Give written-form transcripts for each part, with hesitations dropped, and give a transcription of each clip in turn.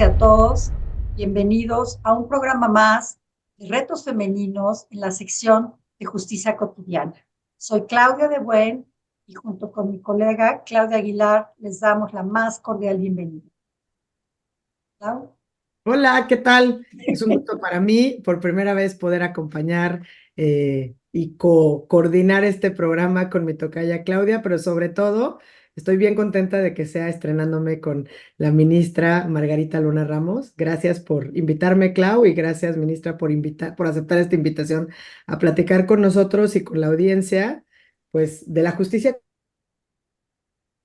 y a todos. Bienvenidos a un programa más de Retos Femeninos en la sección de Justicia Cotidiana. Soy Claudia de Buen y junto con mi colega Claudia Aguilar les damos la más cordial bienvenida. ¿Clau? Hola, ¿qué tal? Es un gusto para mí por primera vez poder acompañar y coordinar este programa con mi tocaya Claudia, pero sobre todo estoy bien contenta de que sea estrenándome con la ministra Margarita Luna Ramos. Gracias por invitarme, Clau, y gracias, ministra, por aceptar esta invitación a platicar con nosotros y con la audiencia, pues, de la justicia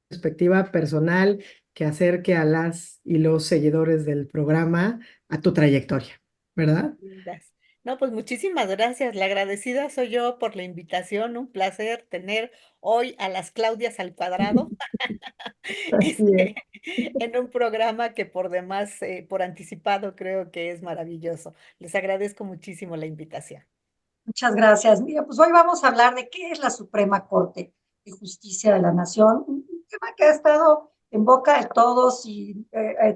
perspectiva personal que acerque a las y los seguidores del programa a tu trayectoria, ¿verdad? Lindas. No, pues muchísimas gracias. La agradecida soy yo por la invitación. Un placer tener hoy a las Claudias al cuadrado Así es. este, en un programa que por demás, por anticipado, creo que es maravilloso. Les agradezco muchísimo la invitación. Muchas gracias. Mira, pues hoy vamos a hablar de qué es la Suprema Corte de Justicia de la Nación, un tema que ha estado en boca de todos y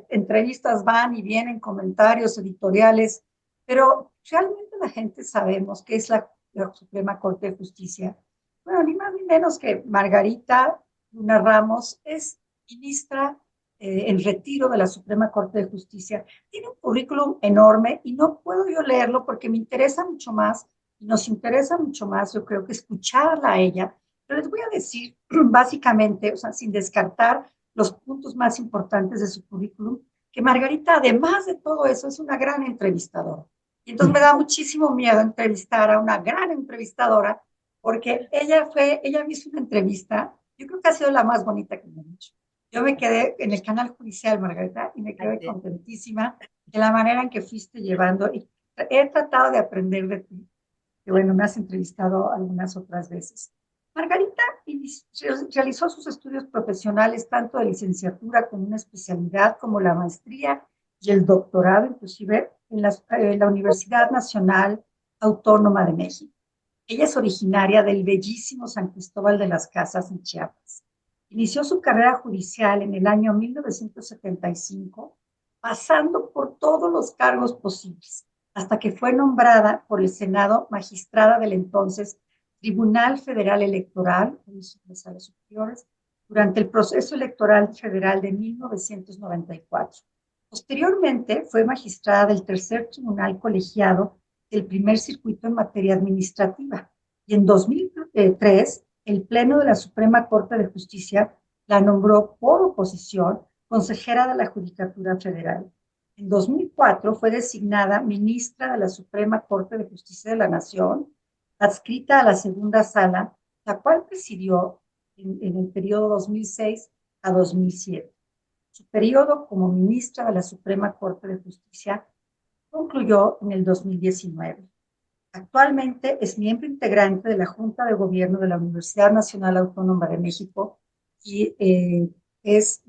entrevistas van y vienen, comentarios editoriales, pero realmente la gente sabemos qué es la Suprema Corte de Justicia. Bueno, ni más ni menos que Margarita Luna Ramos es ministra en retiro de la Suprema Corte de Justicia. Tiene un currículum enorme y no puedo yo leerlo porque me interesa mucho más y nos interesa mucho más, yo creo que escucharla a ella. Pero les voy a decir básicamente, o sea, sin descartar los puntos más importantes de su currículum, que Margarita, además de todo eso, es una gran entrevistadora. Y entonces me da muchísimo miedo entrevistar a una gran entrevistadora, porque ella me hizo una entrevista, yo creo que ha sido la más bonita que me han hecho. Yo me quedé en el canal judicial, Margarita, y me quedé Así es. contentísima de la manera en que fuiste llevando, y he tratado de aprender de ti, que bueno, me has entrevistado algunas otras veces. Margarita realizó sus estudios profesionales tanto de licenciatura como una especialidad, como la maestría y el doctorado, inclusive en la Universidad Nacional Autónoma de México. Ella es originaria del bellísimo San Cristóbal de las Casas en Chiapas. Inició su carrera judicial en el año 1975, pasando por todos los cargos posibles, hasta que fue nombrada por el Senado magistrada del entonces Tribunal Federal Electoral, superiores, durante el proceso electoral federal de 1994. Posteriormente fue magistrada del tercer tribunal colegiado del primer circuito en materia administrativa y en 2003 el Pleno de la Suprema Corte de Justicia la nombró por oposición consejera de la Judicatura Federal. En 2004 fue designada ministra de la Suprema Corte de Justicia de la Nación, adscrita a la segunda sala, la cual presidió en el periodo 2006 a 2007. Su periodo como ministra de la Suprema Corte de Justicia concluyó en el 2019. Actualmente es miembro integrante de la Junta de Gobierno de la Universidad Nacional Autónoma de México y es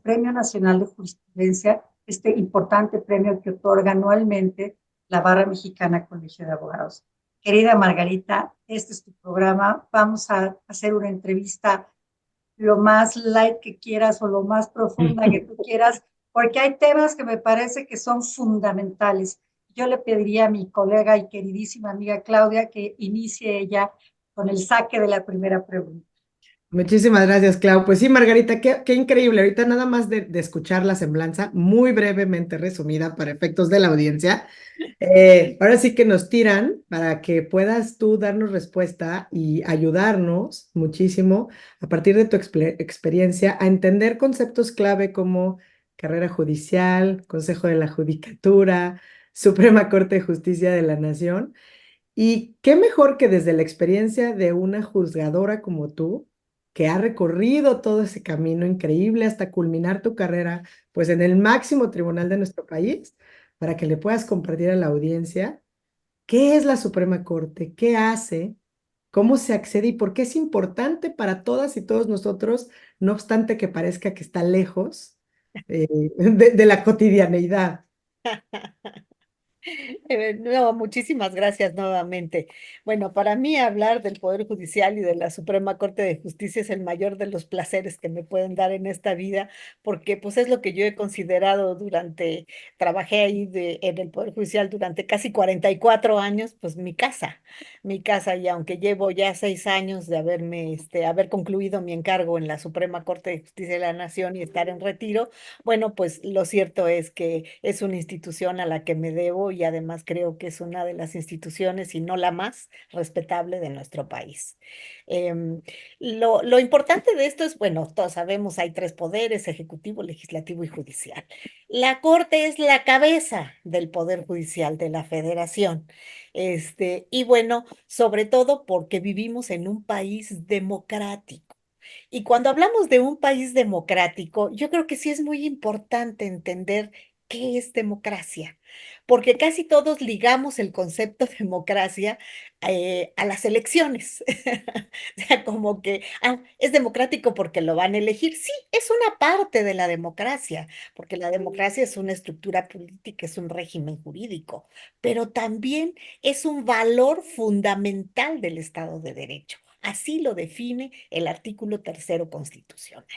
Premio Nacional de Jurisprudencia, este importante premio que otorga anualmente la Barra Mexicana Colegio de Abogados. Querida Margarita, este es tu programa. Vamos a hacer una entrevista lo más light que quieras o lo más profunda que tú quieras, porque hay temas que me parece que son fundamentales. Yo le pediría a mi colega y queridísima amiga Claudia que inicie ella con el saque de la primera pregunta. Muchísimas gracias, Clau. Pues sí, Margarita, qué increíble. Ahorita nada más de escuchar la semblanza, muy brevemente resumida para efectos de la audiencia. Ahora sí que nos tiran para que puedas tú darnos respuesta y ayudarnos muchísimo a partir de tu experiencia a entender conceptos clave como carrera judicial, Consejo de la Judicatura, Suprema Corte de Justicia de la Nación. Y qué mejor que desde la experiencia de una juzgadora como tú, que ha recorrido todo ese camino increíble hasta culminar tu carrera, pues en el máximo tribunal de nuestro país, para que le puedas compartir a la audiencia qué es la Suprema Corte, qué hace, cómo se accede y por qué es importante para todas y todos nosotros, no obstante que parezca que está lejos de la cotidianeidad. No, muchísimas gracias nuevamente. Bueno, para mí hablar del Poder Judicial y de la Suprema Corte de Justicia es el mayor de los placeres que me pueden dar en esta vida, porque pues es lo que yo he considerado trabajé ahí en el Poder Judicial durante casi 44 años, pues mi casa, y aunque llevo ya 6 años de haber concluido mi encargo en la Suprema Corte de Justicia de la Nación y estar en retiro, bueno, pues lo cierto es que es una institución a la que me debo y además creo que es una de las instituciones, y no la más respetable de nuestro país. Em, lo importante de esto es, bueno, todos sabemos, hay tres poderes: ejecutivo, legislativo y judicial. La Corte es la cabeza del Poder Judicial de la Federación. Y bueno, sobre todo porque vivimos en un país democrático. Y cuando hablamos de un país democrático, yo creo que sí es muy importante entender qué es democracia, porque casi todos ligamos el concepto de democracia a las elecciones. O sea, como que, es democrático porque lo van a elegir. Sí, es una parte de la democracia, porque la democracia es una estructura política, es un régimen jurídico, pero también es un valor fundamental del Estado de Derecho. Así lo define el artículo tercero constitucional.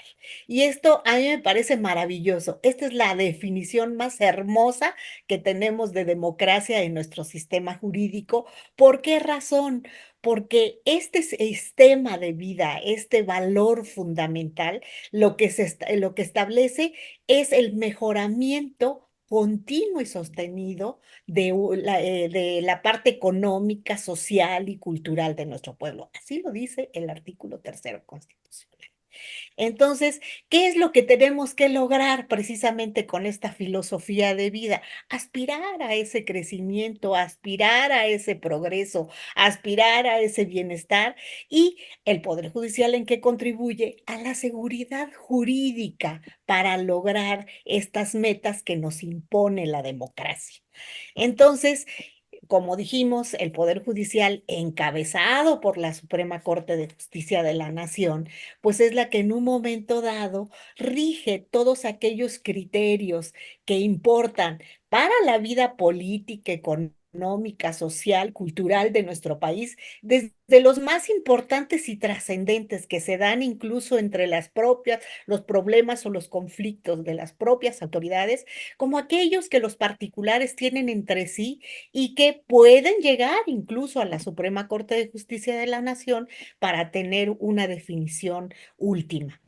Y esto a mí me parece maravilloso. Esta es la definición más hermosa que tenemos de democracia en nuestro sistema jurídico. ¿Por qué razón? Porque este sistema de vida, este valor fundamental, lo que establece es el mejoramiento continuo y sostenido de la parte económica, social y cultural de nuestro pueblo. Así lo dice el artículo tercero constitucional. Entonces, ¿qué es lo que tenemos que lograr precisamente con esta filosofía de vida? Aspirar a ese crecimiento, aspirar a ese progreso, aspirar a ese bienestar, y el Poder Judicial, ¿en qué contribuye? A la seguridad jurídica para lograr estas metas que nos impone la democracia. Entonces, como dijimos, el Poder Judicial, encabezado por la Suprema Corte de Justicia de la Nación, pues es la que en un momento dado rige todos aquellos criterios que importan para la vida política, económica, social, cultural de nuestro país, desde los más importantes y trascendentes que se dan incluso entre los problemas o los conflictos de las propias autoridades, como aquellos que los particulares tienen entre sí y que pueden llegar incluso a la Suprema Corte de Justicia de la Nación para tener una definición última.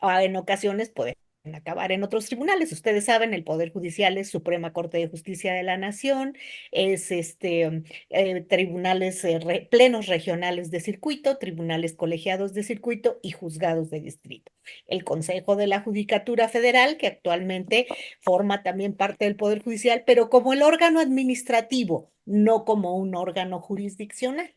En ocasiones pueden acabar en otros tribunales. Ustedes saben, el Poder Judicial es Suprema Corte de Justicia de la Nación, es tribunales plenos regionales de circuito, tribunales colegiados de circuito y juzgados de distrito. El Consejo de la Judicatura Federal, que actualmente forma también parte del Poder Judicial, pero como el órgano administrativo, no como un órgano jurisdiccional.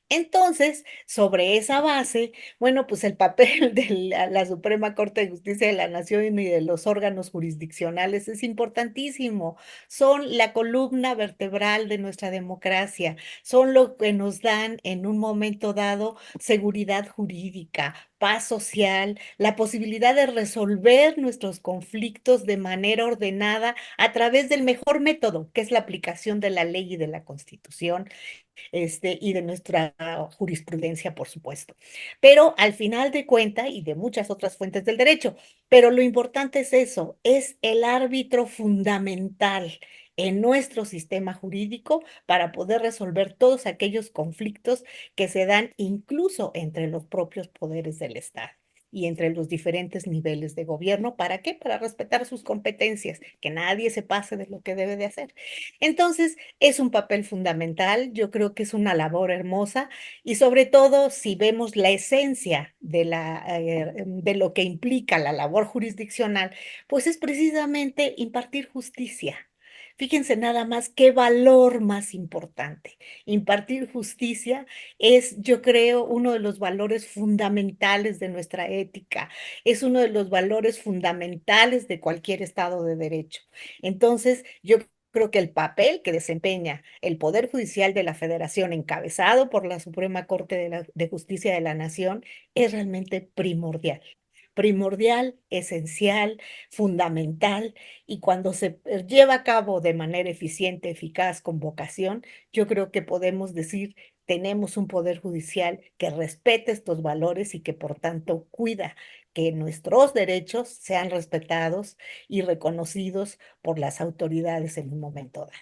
Entonces, sobre esa base, bueno, pues el papel de la Suprema Corte de Justicia de la Nación y de los órganos jurisdiccionales es importantísimo. Son la columna vertebral de nuestra democracia, son lo que nos dan en un momento dado seguridad jurídica, paz social, la posibilidad de resolver nuestros conflictos de manera ordenada a través del mejor método, que es la aplicación de la ley y de la Constitución, y de nuestra jurisprudencia, por supuesto. Pero al final de cuenta, y de muchas otras fuentes del derecho, pero lo importante es eso, es el árbitro fundamental en nuestro sistema jurídico para poder resolver todos aquellos conflictos que se dan incluso entre los propios poderes del Estado y entre los diferentes niveles de gobierno. ¿Para qué? Para respetar sus competencias, que nadie se pase de lo que debe de hacer. Entonces, es un papel fundamental, yo creo que es una labor hermosa, y sobre todo si vemos la esencia de lo que implica la labor jurisdiccional, pues es precisamente impartir justicia. Fíjense nada más qué valor más importante. Impartir justicia es, yo creo, uno de los valores fundamentales de nuestra ética, es uno de los valores fundamentales de cualquier Estado de Derecho. Entonces, yo creo que el papel que desempeña el Poder Judicial de la Federación, encabezado por la Suprema Corte de Justicia de la Nación, es realmente primordial, primordial, esencial, fundamental, y cuando se lleva a cabo de manera eficiente, eficaz, con vocación, yo creo que podemos decir, tenemos un poder judicial que respete estos valores y que por tanto cuida que nuestros derechos sean respetados y reconocidos por las autoridades en un momento dado.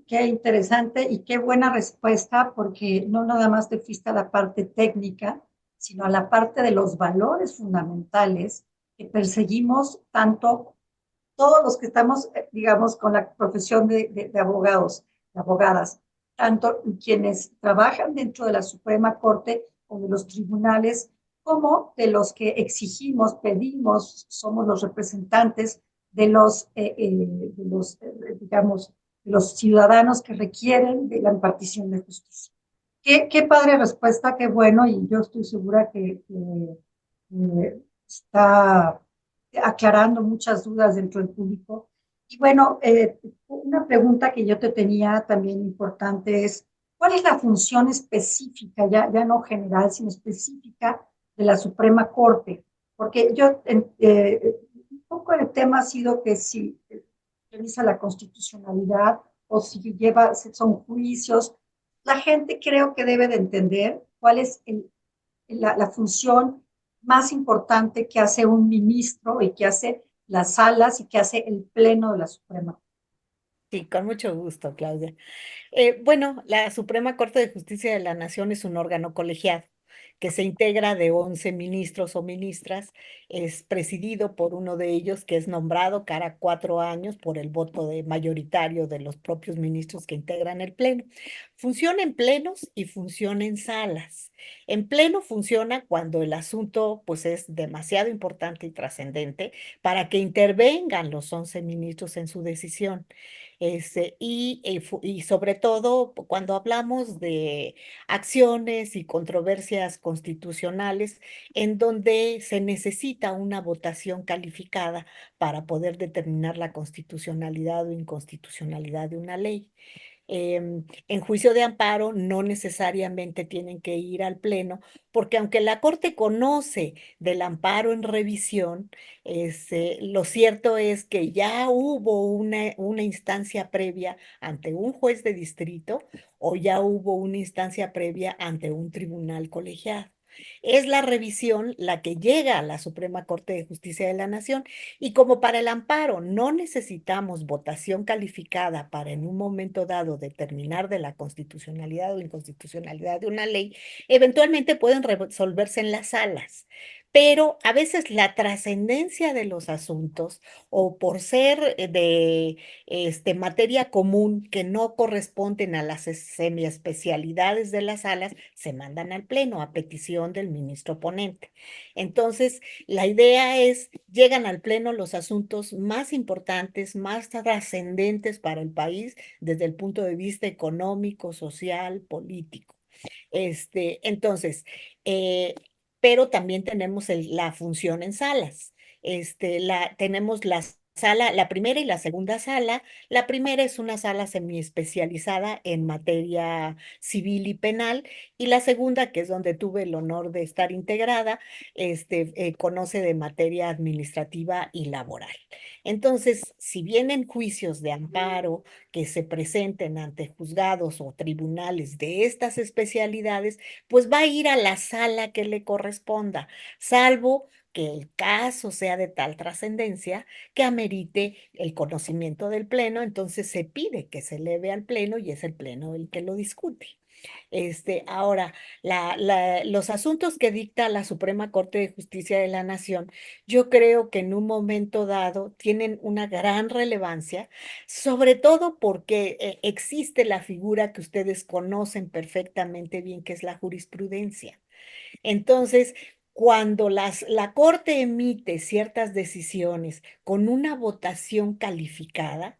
Qué interesante y qué buena respuesta, porque no nada más te fuiste a la parte técnica, sino a la parte de los valores fundamentales que perseguimos tanto todos los que estamos, digamos, con la profesión de abogados, de abogadas, tanto quienes trabajan dentro de la Suprema Corte o de los tribunales, como de los que exigimos, pedimos, somos los representantes digamos, de los ciudadanos que requieren de la impartición de justicia. Qué padre respuesta, qué bueno, y yo estoy segura que está aclarando muchas dudas dentro del público. Y bueno, una pregunta que yo te tenía también importante es, ¿cuál es la función específica, ya no general, sino específica de la Suprema Corte? Porque un poco el tema ha sido que si revisa la constitucionalidad o si son juicios, la gente creo que debe de entender cuál es la función más importante que hace un ministro y que hace las salas y que hace el pleno de la Suprema. Sí, con mucho gusto, Claudia. Bueno, la Suprema Corte de Justicia de la Nación es un órgano colegiado que se integra de 11 ministros o ministras, es presidido por uno de ellos que es nombrado cada 4 años por el voto mayoritario de los propios ministros que integran el Pleno. Funciona en plenos y funciona en salas. En pleno funciona cuando el asunto pues es demasiado importante y trascendente para que intervengan los 11 ministros en su decisión. Y sobre todo cuando hablamos de acciones y controversias constitucionales en donde se necesita una votación calificada para poder determinar la constitucionalidad o inconstitucionalidad de una ley. En juicio de amparo no necesariamente tienen que ir al pleno, porque aunque la Corte conoce del amparo en revisión, lo cierto es que ya hubo una instancia previa ante un juez de distrito o ya hubo una instancia previa ante un tribunal colegiado. Es la revisión la que llega a la Suprema Corte de Justicia de la Nación, y como para el amparo no necesitamos votación calificada para en un momento dado determinar de la constitucionalidad o inconstitucionalidad de una ley, eventualmente pueden resolverse en las salas. Pero a veces la trascendencia de los asuntos o por ser de materia común que no corresponden a las semiespecialidades de las salas, se mandan al pleno a petición del ministro ponente. Entonces, la idea es, llegan al pleno los asuntos más importantes, más trascendentes para el país desde el punto de vista económico, social, político. Entonces, eh, pero también tenemos la función en salas. Tenemos la sala, la primera y la segunda sala. La primera es una sala semiespecializada en materia civil y penal, y la segunda, que es donde tuve el honor de estar integrada, conoce de materia administrativa y laboral. Entonces, si vienen juicios de amparo que se presenten ante juzgados o tribunales de estas especialidades, pues va a ir a la sala que le corresponda, salvo que el caso sea de tal trascendencia que amerite el conocimiento del pleno, entonces se pide que se eleve al pleno y es el pleno el que lo discute. Ahora, los asuntos que dicta la Suprema Corte de Justicia de la Nación, yo creo que en un momento dado tienen una gran relevancia, sobre todo porque existe la figura que ustedes conocen perfectamente bien, que es la jurisprudencia. Entonces, cuando la Corte emite ciertas decisiones con una votación calificada,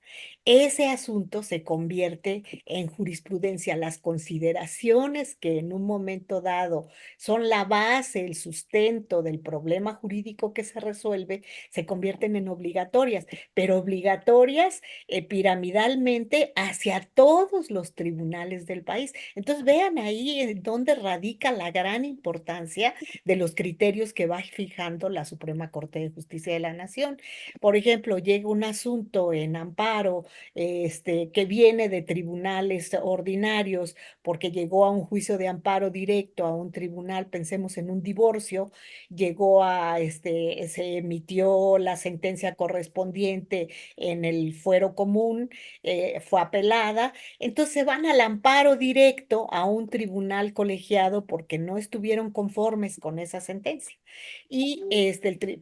ese asunto se convierte en jurisprudencia. Las consideraciones que en un momento dado son la base, el sustento del problema jurídico que se resuelve, se convierten en obligatorias, pero obligatorias piramidalmente hacia todos los tribunales del país. Entonces vean ahí en dónde radica la gran importancia de los criterios que va fijando la Suprema Corte de Justicia de la Nación. Por ejemplo, llega un asunto en amparo que viene de tribunales ordinarios porque llegó a un juicio de amparo directo a un tribunal, pensemos en un divorcio, llegó se emitió la sentencia correspondiente en el fuero común, fue apelada, entonces se van al amparo directo a un tribunal colegiado porque no estuvieron conformes con esa sentencia. Y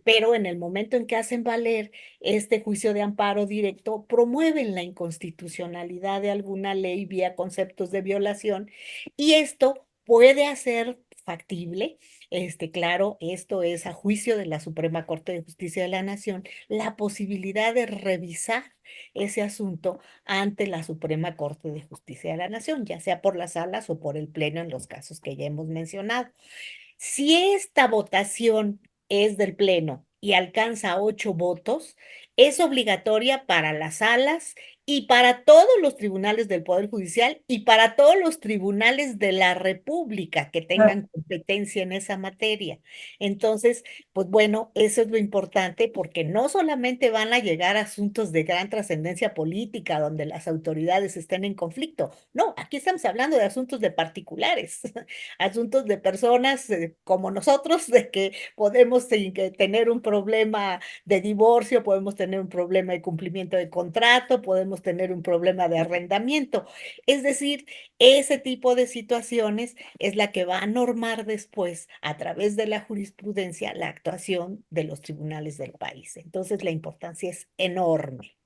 pero en el momento en que hacen valer este juicio de amparo directo, promueven la inconstitucionalidad de alguna ley vía conceptos de violación y esto puede hacer factible, claro, esto es a juicio de la Suprema Corte de Justicia de la Nación, la posibilidad de revisar ese asunto ante la Suprema Corte de Justicia de la Nación, ya sea por las salas o por el Pleno en los casos que ya hemos mencionado. Si esta votación es del Pleno y alcanza 8 votos, es obligatoria para las salas y para todos los tribunales del Poder Judicial y para todos los tribunales de la República que Ah, tengan competencia en esa materia. Entonces, pues bueno, eso es lo importante porque no solamente van a llegar asuntos de gran trascendencia política donde las autoridades estén en conflicto, no, aquí estamos hablando de asuntos de particulares. Asuntos de personas como nosotros, de que podemos tener un problema de divorcio, podemos tener un problema de cumplimiento de contrato, podemos tener un problema de arrendamiento. Es decir, ese tipo de situaciones es la que va a normar después, a través de la jurisprudencia, la actuación de los tribunales del país. Entonces, la importancia es enorme,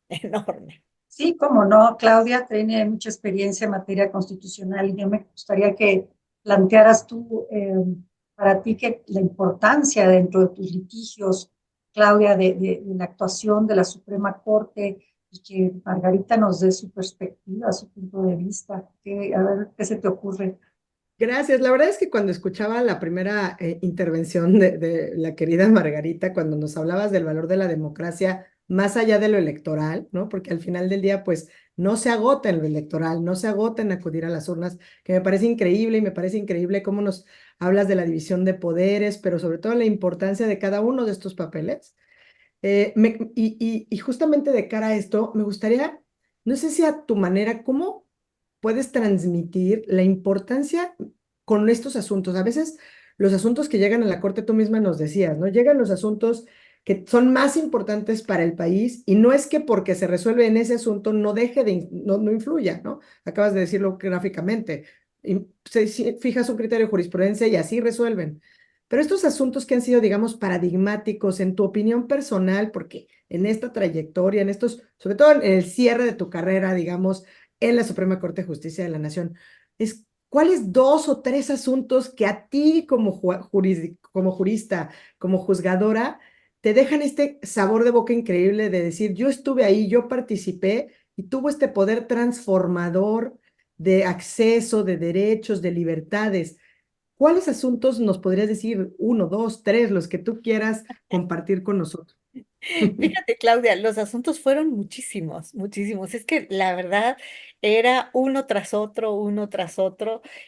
enorme. sí, como no, Claudia tiene mucha experiencia en materia constitucional y yo me gustaría que plantearas tú, para ti, que la importancia dentro de tus litigios, Claudia, de la actuación de la Suprema Corte y que Margarita nos dé su perspectiva, su punto de vista. A ver, ¿qué se te ocurre? Gracias. La verdad es que cuando escuchaba la primera intervención de la querida Margarita, cuando nos hablabas del valor de la democracia más allá de lo electoral, ¿no? Porque al final del día, pues, no se agota en lo electoral, no se agota en acudir a las urnas, que me parece increíble y me parece increíble cómo nos hablas de la división de poderes, pero sobre todo la importancia de cada uno de estos papeles. Y justamente de cara a esto, me gustaría, no sé si a tu manera, ¿cómo puedes transmitir la importancia con estos asuntos? A veces los asuntos que llegan a la corte, tú misma nos decías, ¿no? Llegan los asuntos que son más importantes para el país y no es que porque se resuelve en ese asunto no deje de, no influya, ¿no? Acabas de decirlo gráficamente. Y fijas un criterio de jurisprudencia y así resuelven. Pero estos asuntos que han sido, digamos, paradigmáticos en tu opinión personal, porque en esta trayectoria, en estos, sobre todo en el cierre de tu carrera, digamos, en la Suprema Corte de Justicia de la Nación, ¿cuáles 2 o 3 asuntos que a ti como jurista, como juzgadora, te dejan este sabor de boca increíble de decir, yo estuve ahí, yo participé y tuvo este poder transformador de acceso, de derechos, de libertades? ¿Cuáles asuntos nos podrías decir? 1, 2, 3, los que tú quieras compartir con nosotros. Fíjate, Claudia, los asuntos fueron muchísimos, muchísimos. Es que la verdad era uno tras otro,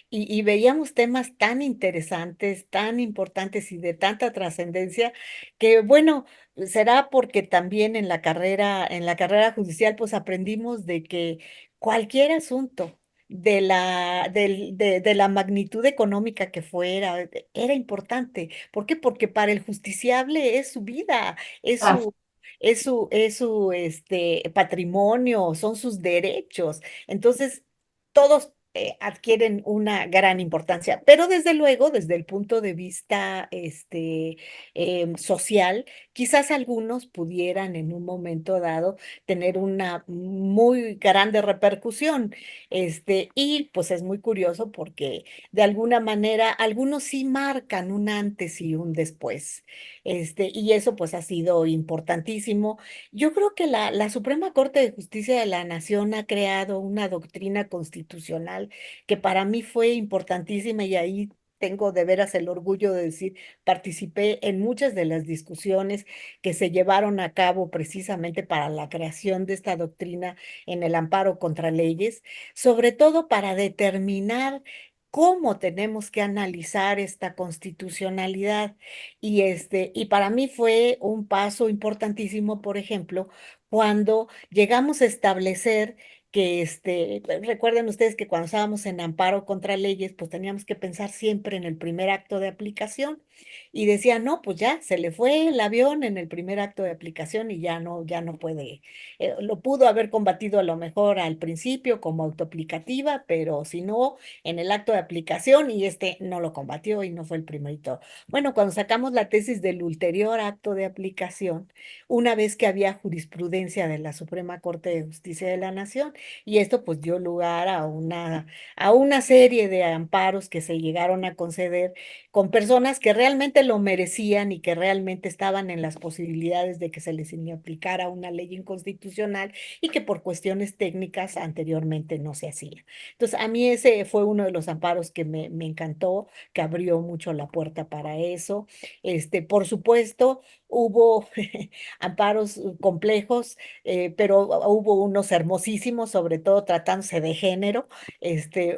y veíamos temas tan interesantes, tan importantes y de tanta trascendencia que, bueno, será porque también en la carrera judicial, pues aprendimos de que cualquier asunto de la magnitud económica que fuera, era importante. ¿Por qué? Porque para el justiciable es su vida, es Ah, su, patrimonio, son sus derechos. Entonces, todos adquieren una gran importancia. Pero desde luego, desde el punto de vista social, quizás algunos pudieran en un momento dado tener una muy grande repercusión. Y pues es muy curioso porque de alguna manera algunos sí marcan un antes y un después. Y eso pues ha sido importantísimo. Yo creo que la Suprema Corte de Justicia de la Nación ha creado una doctrina constitucional que para mí fue importantísima y ahí tengo de veras el orgullo de decir, participé en muchas de las discusiones que se llevaron a cabo precisamente para la creación de esta doctrina en el amparo contra leyes, sobre todo para determinar cómo tenemos que analizar esta constitucionalidad. Y para mí fue un paso importantísimo, por ejemplo, cuando llegamos a establecer que recuerden ustedes que cuando estábamos en amparo contra leyes, pues teníamos que pensar siempre en el primer acto de aplicación y decían, no, pues ya se le fue el avión en el primer acto de aplicación y ya no puede, lo pudo haber combatido a lo mejor al principio como autoaplicativa, pero si no, en el acto de aplicación y no lo combatió y no fue el primerito. Bueno, cuando sacamos la tesis del ulterior acto de aplicación, una vez que había jurisprudencia de la Suprema Corte de Justicia de la Nación, y esto pues dio lugar a una serie de amparos que se llegaron a conceder con personas que realmente lo merecían y que realmente estaban en las posibilidades de que se les aplicara una ley inconstitucional y que por cuestiones técnicas anteriormente no se hacía. Entonces, a mí ese fue uno de los amparos que me encantó, que abrió mucho la puerta para eso. Por supuesto, hubo amparos complejos, pero hubo unos hermosísimos, sobre todo tratándose de género.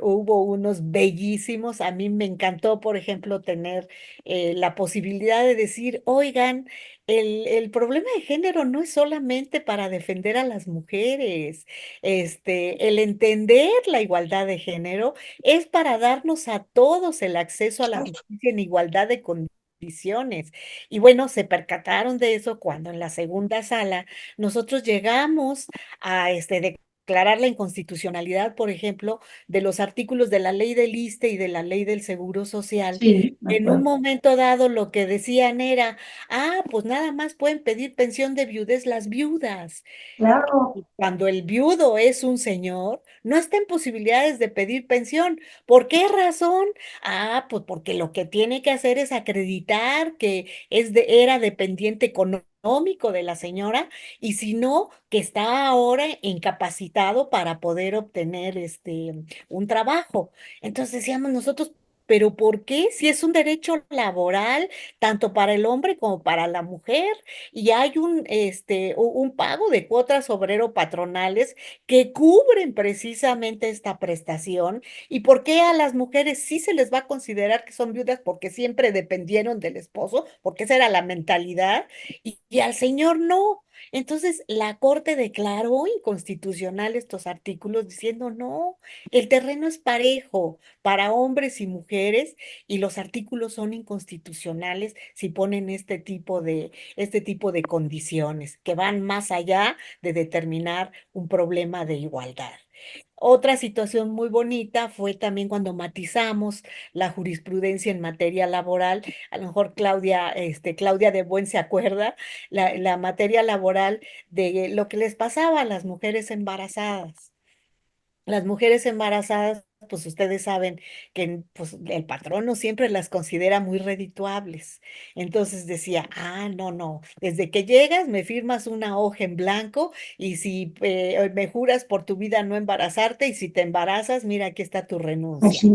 Hubo unos bellísimos. A mí me encantó, por ejemplo, tener la posibilidad de decir, oigan, el problema de género no es solamente para defender a las mujeres. El entender la igualdad de género es para darnos a todos el acceso a la justicia en igualdad de condiciones. Y bueno, se percataron de eso cuando en la segunda sala nosotros llegamos a declarar la inconstitucionalidad, por ejemplo, de los artículos de la ley del ISSSTE y de la ley del Seguro Social. Sí, me En un acuerdo. momento dado lo que decían era, pues nada más pueden pedir pensión de viudez las viudas. Claro, Y cuando el viudo es un señor, no está en posibilidades de pedir pensión. ¿Por qué razón? Pues porque lo que tiene que hacer es acreditar que era dependiente económico de la señora y si no, que está ahora incapacitado para poder obtener un trabajo. Entonces decíamos nosotros, ¿pero por qué? Si es un derecho laboral, tanto para el hombre como para la mujer y hay un pago de cuotas obrero-patronales que cubren precisamente esta prestación. ¿Y por qué a las mujeres sí se les va a considerar que son viudas? Porque siempre dependieron del esposo, porque esa era la mentalidad, y al señor no. Entonces, la Corte declaró inconstitucional estos artículos diciendo, no, el terreno es parejo para hombres y mujeres y los artículos son inconstitucionales si ponen este tipo de condiciones que van más allá de determinar un problema de igualdad. Otra situación muy bonita fue también cuando matizamos la jurisprudencia en materia laboral. A lo mejor Claudia de Buen se acuerda, la materia laboral de lo que les pasaba a las mujeres embarazadas. Las mujeres embarazadas, pues ustedes saben que pues, el patrón no siempre las considera muy redituables. Entonces decía, no, no, desde que llegas me firmas una hoja en blanco y si me juras por tu vida no embarazarte y si te embarazas, mira, aquí está tu renuncia.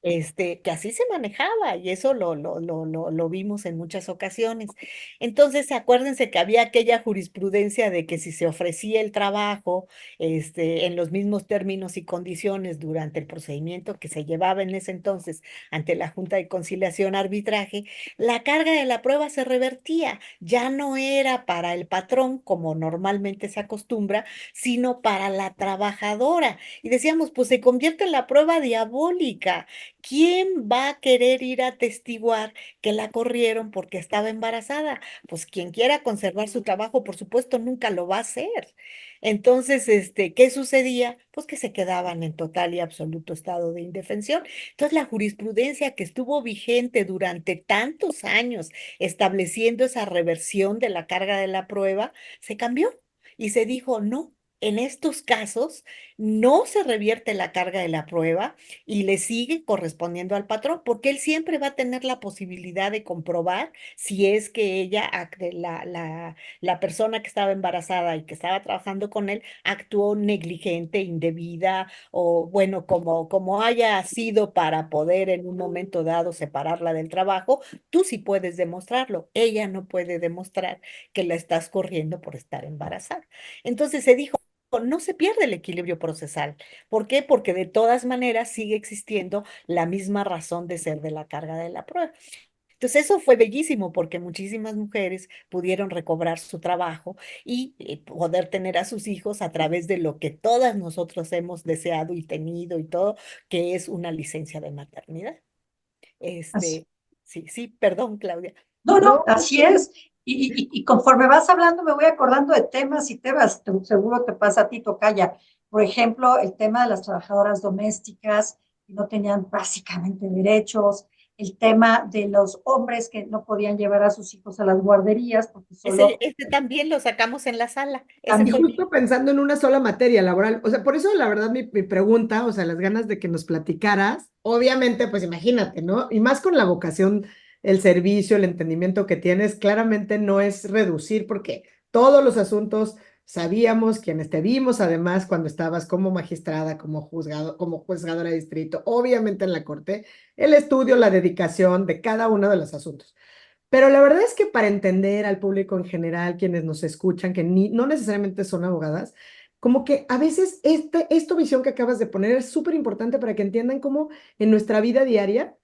imagínate. Que así se manejaba y eso lo vimos en muchas ocasiones. Entonces, acuérdense que había aquella jurisprudencia de que si se ofrecía el trabajo, en los mismos términos y condiciones durante el procedimiento que se llevaba en ese entonces ante la Junta de Conciliación Arbitraje, la carga de la prueba se revertía. Ya no era para el patrón, como normalmente se acostumbra, sino para la trabajadora. Y decíamos, pues se convierte en la prueba diabólica. ¿quién va a querer ir a atestiguar que la corrieron porque estaba embarazada? Pues quien quiera conservar su trabajo, por supuesto, nunca lo va a hacer. Entonces, ¿qué sucedía? Pues que se quedaban en total y absoluto estado de indefensión. Entonces, la jurisprudencia que estuvo vigente durante tantos años estableciendo esa reversión de la carga de la prueba, se cambió y se dijo, no, en estos casos no se revierte la carga de la prueba y le sigue correspondiendo al patrón, porque él siempre va a tener la posibilidad de comprobar si es que la persona que estaba embarazada y que estaba trabajando con él actuó negligente, indebida o bueno, como haya sido para poder en un momento dado separarla del trabajo, tú sí puedes demostrarlo. Ella no puede demostrar que la estás corriendo por estar embarazada. Entonces se dijo, no se pierde el equilibrio procesal. ¿Por qué? Porque de todas maneras sigue existiendo la misma razón de ser de la carga de la prueba. Entonces eso fue bellísimo porque muchísimas mujeres pudieron recobrar su trabajo y poder tener a sus hijos a través de lo que todas nosotros hemos deseado y tenido y todo, que es una licencia de maternidad. Así. Este, sí, sí, perdón, Claudia. No, no, No, así es. Y conforme vas hablando, me voy acordando de temas y temas. Seguro te pasa a ti, Tocaya. Por ejemplo, el tema de las trabajadoras domésticas que no tenían básicamente derechos, el tema de los hombres que no podían llevar a sus hijos a las guarderías porque Ese, solo ese también lo sacamos en la sala. Ese y también. fue bien. justo pensando en una sola materia laboral, o sea, por eso la verdad mi pregunta, o sea, las ganas de que nos platicaras, obviamente, pues imagínate, ¿no? Y más con la vocación, el servicio, el entendimiento que tienes, claramente no es reducir, porque todos los asuntos sabíamos, quienes te vimos además cuando estabas como magistrada, como juzgado, como juzgadora de distrito, obviamente en la corte, el estudio, la dedicación de cada uno de los asuntos. Pero la verdad es que para entender al público en general, quienes nos escuchan, que no necesariamente son abogadas, como que a veces esta visión que acabas de poner es súper importante para que entiendan cómo en nuestra vida diaria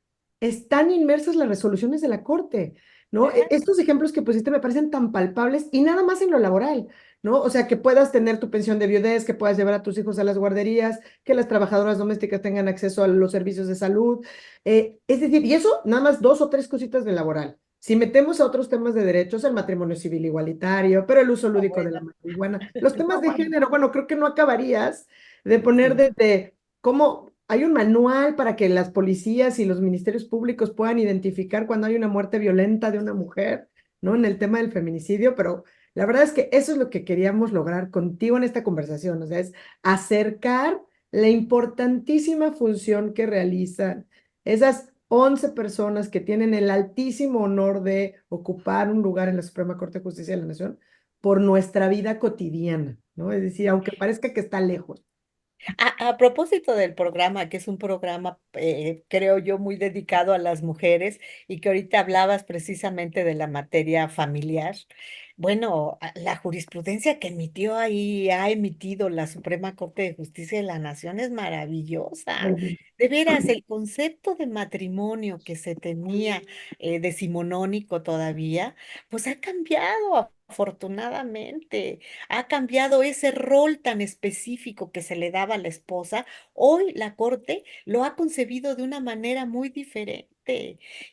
están inmersas las resoluciones de la corte, ¿no? Estos ejemplos que pusiste me parecen tan palpables y nada más en lo laboral, ¿no? O sea, que puedas tener tu pensión de viudez, que puedas llevar a tus hijos a las guarderías, que las trabajadoras domésticas tengan acceso a los servicios de salud. Es decir, y eso nada más dos o tres cositas de laboral. Si metemos a otros temas de derechos, el matrimonio civil igualitario, pero el uso Ah, lúdico de la bueno. marihuana, los temas No, de bueno, género, bueno, creo que no acabarías de poner Sí. desde cómo hay un manual para que las policías y los ministerios públicos puedan identificar cuando hay una muerte violenta de una mujer, ¿no? En el tema del feminicidio, pero la verdad es que eso es lo que queríamos lograr contigo en esta conversación, o sea, es acercar la importantísima función que realizan esas 11 personas que tienen el altísimo honor de ocupar un lugar en la Suprema Corte de Justicia de la Nación por nuestra vida cotidiana, ¿no? Es decir, aunque parezca que está lejos. A propósito del programa, que es un programa, creo yo, muy dedicado a las mujeres y que ahorita hablabas precisamente de la materia familiar. Bueno, la jurisprudencia que emitió ahí, ha emitido la Suprema Corte de Justicia de la Nación es maravillosa. De veras, el concepto de matrimonio que se tenía decimonónico todavía, pues ha cambiado. Afortunadamente, ha cambiado ese rol tan específico que se le daba a la esposa. Hoy la Corte lo ha concebido de una manera muy diferente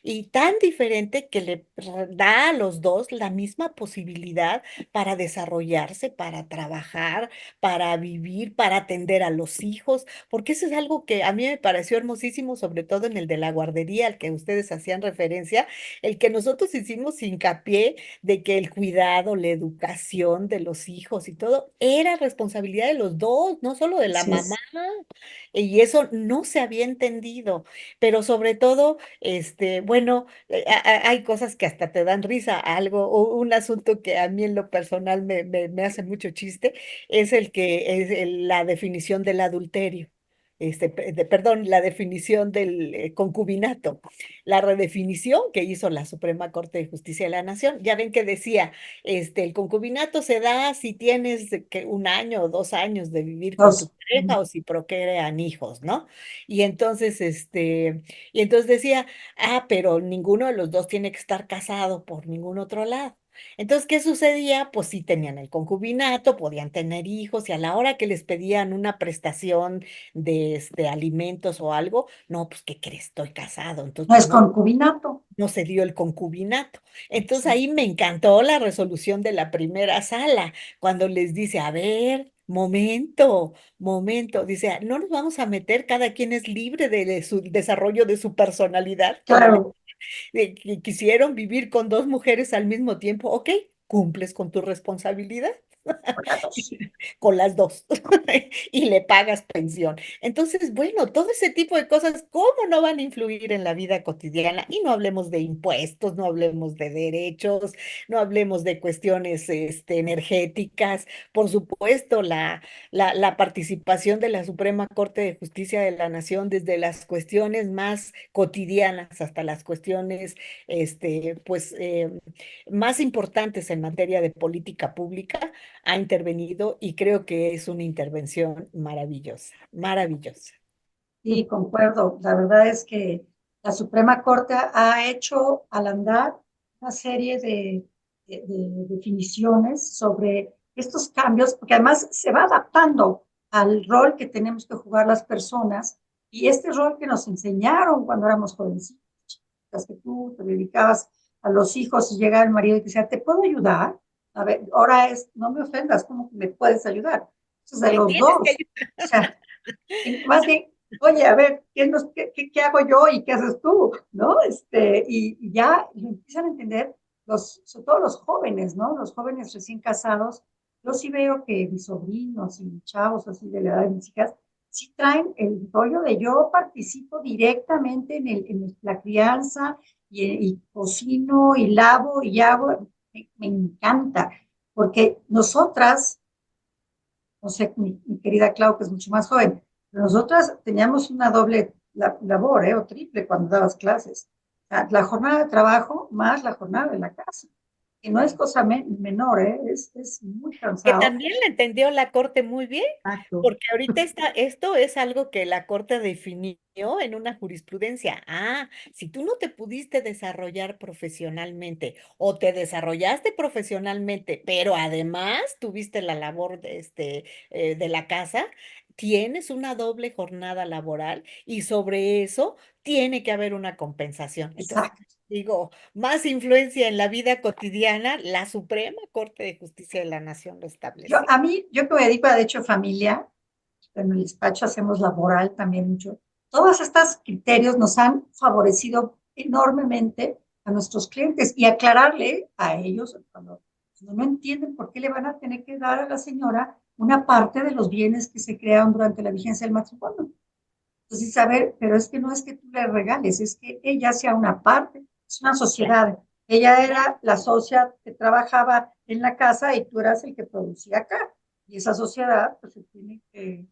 y tan diferente que da a los dos la misma posibilidad para desarrollarse, para trabajar, para vivir, para atender a los hijos, porque eso es algo que a mí me pareció hermosísimo, sobre todo en el de la guardería al que ustedes hacían referencia, el que nosotros hicimos hincapié de que el cuidado, la educación de los hijos y todo era responsabilidad de los dos, no solo de la así mamá. es. Y eso no se había entendido, pero sobre todo, bueno, hay cosas que hasta te dan risa. Algo, un asunto que a mí en lo personal me hace mucho chiste es el que es la definición del adulterio. Perdón, la definición del concubinato, la redefinición que hizo la Suprema Corte de Justicia de la Nación. Ya ven que decía, el concubinato se da si tienes que 1 año o 2 años de vivir con tu Dos. pareja o si procrean hijos, ¿no? Y entonces, y entonces decía, pero ninguno de los dos tiene que estar casado por ningún otro lado. Entonces, ¿qué sucedía? Pues sí tenían el concubinato, podían tener hijos y a la hora que les pedían una prestación de alimentos o algo, no, pues ¿qué crees? Estoy casado, entonces No pues es no, concubinato. no se dio el concubinato. Entonces Sí, ahí me encantó la resolución de la primera sala, cuando les dice, a ver, momento, momento, dice, no nos vamos a meter, cada quien es libre de su desarrollo de su personalidad, como le claro, que quisieron vivir con dos mujeres al mismo tiempo, ok, cumples con tu responsabilidad por las dos. con las dos y le pagas pensión. Entonces, bueno, todo ese tipo de cosas, ¿cómo no van a influir en la vida cotidiana? Y no hablemos de impuestos, no hablemos de derechos, no hablemos de cuestiones energéticas. Por supuesto, la participación de la Suprema Corte de Justicia de la Nación desde las cuestiones más cotidianas hasta las cuestiones, pues, más importantes en materia de política pública ha intervenido y creo que es una intervención maravillosa, maravillosa. Sí, concuerdo. La verdad es que la Suprema Corte ha hecho al andar una serie de definiciones sobre estos cambios, porque además se va adaptando al rol que tenemos que jugar las personas y este rol que nos enseñaron cuando éramos jovencitos, que tú te dedicabas a los hijos y llega el marido y te decía, ¿te puedo ayudar? A ver, ahora es, no me ofendas, ¿cómo que me puedes ayudar? Entonces, de Me los tienes que dos. ayudar. O sea, más bien, oye, a ver, ¿qué hago yo y qué haces tú? ¿No? Y ya lo empiezan a entender sobre todo los jóvenes, ¿no? Los jóvenes recién casados. Yo sí veo que mis sobrinos y mis chavos así de la edad de mis hijas, sí traen el rollo de yo participo directamente en la crianza y cocino y lavo y hago. Me encanta, porque nosotras no sé, mi querida Clau, que es mucho más joven, pero nosotras teníamos una doble labor, o triple cuando dabas clases. La jornada de trabajo más la jornada de la casa, que no es Sí. cosa menor, es muy Que cansado. también la entendió la Corte muy bien, Exacto. porque ahorita esto es algo que la Corte definió en una jurisprudencia. Ah, si tú no te pudiste desarrollar profesionalmente o te desarrollaste profesionalmente, pero además tuviste la labor de la casa, tienes una doble jornada laboral y sobre eso tiene que haber una compensación. Entonces, Exacto. digo, más influencia en la vida cotidiana, la Suprema Corte de Justicia de la Nación lo establece. Yo que me dedico a derecho de familia, en el despacho hacemos laboral también mucho. Todos estos criterios nos han favorecido enormemente a nuestros clientes y aclararle a ellos cuando no entienden por qué le van a tener que dar a la señora una parte de los bienes que se crearon durante la vigencia del matrimonio. Entonces, a ver, pero es que no es que tú le regales, es que ella sea una parte, es una Claro, sociedad. Ella claro, era la socia que trabajaba en la casa y tú eras el que producía acá. Y esa sociedad, pues, se tiene que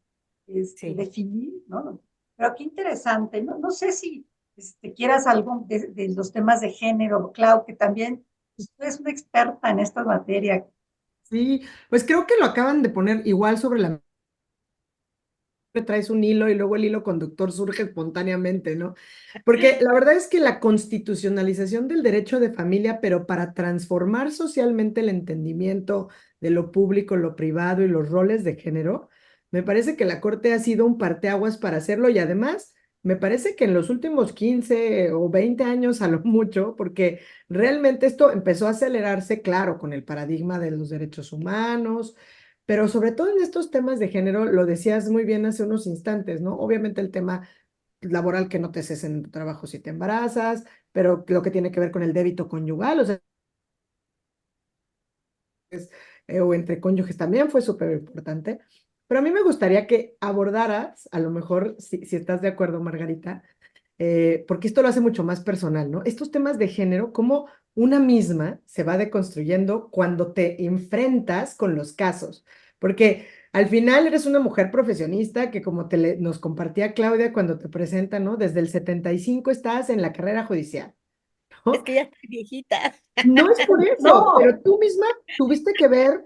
sí. definir, ¿no? Pero qué interesante, ¿no? No sé si quieras algo de los temas de género, Clau, que también pues, tú eres una experta en esta materia. Sí, pues creo que lo acaban de poner igual sobre la traes un hilo y luego el hilo conductor surge espontáneamente, ¿no? Porque la verdad es que la constitucionalización del derecho de familia, pero para transformar socialmente el entendimiento de lo público, lo privado y los roles de género, me parece que la Corte ha sido un parteaguas para hacerlo y además me parece que en los últimos 15 o 20 años a lo mucho, porque realmente esto empezó a acelerarse, claro, con el paradigma de los derechos humanos, pero sobre todo en estos temas de género, lo decías muy bien hace unos instantes, ¿no? Obviamente el tema laboral que no te cesen en tu trabajo si te embarazas, pero lo que tiene que ver con el débito conyugal, o sea, o entre cónyuges también fue súper importante. Pero a mí me gustaría que abordaras, a lo mejor, si estás de acuerdo, Margarita, porque esto lo hace mucho más personal, ¿no? Estos temas de género, cómo una misma se va deconstruyendo cuando te enfrentas con los casos, porque al final eres una mujer profesionista que como nos compartía Claudia cuando te presenta, ¿no? Desde el 75 estás en la carrera judicial, Es ¿no? que ya estoy viejita. No es por eso, No, pero tú misma tuviste que ver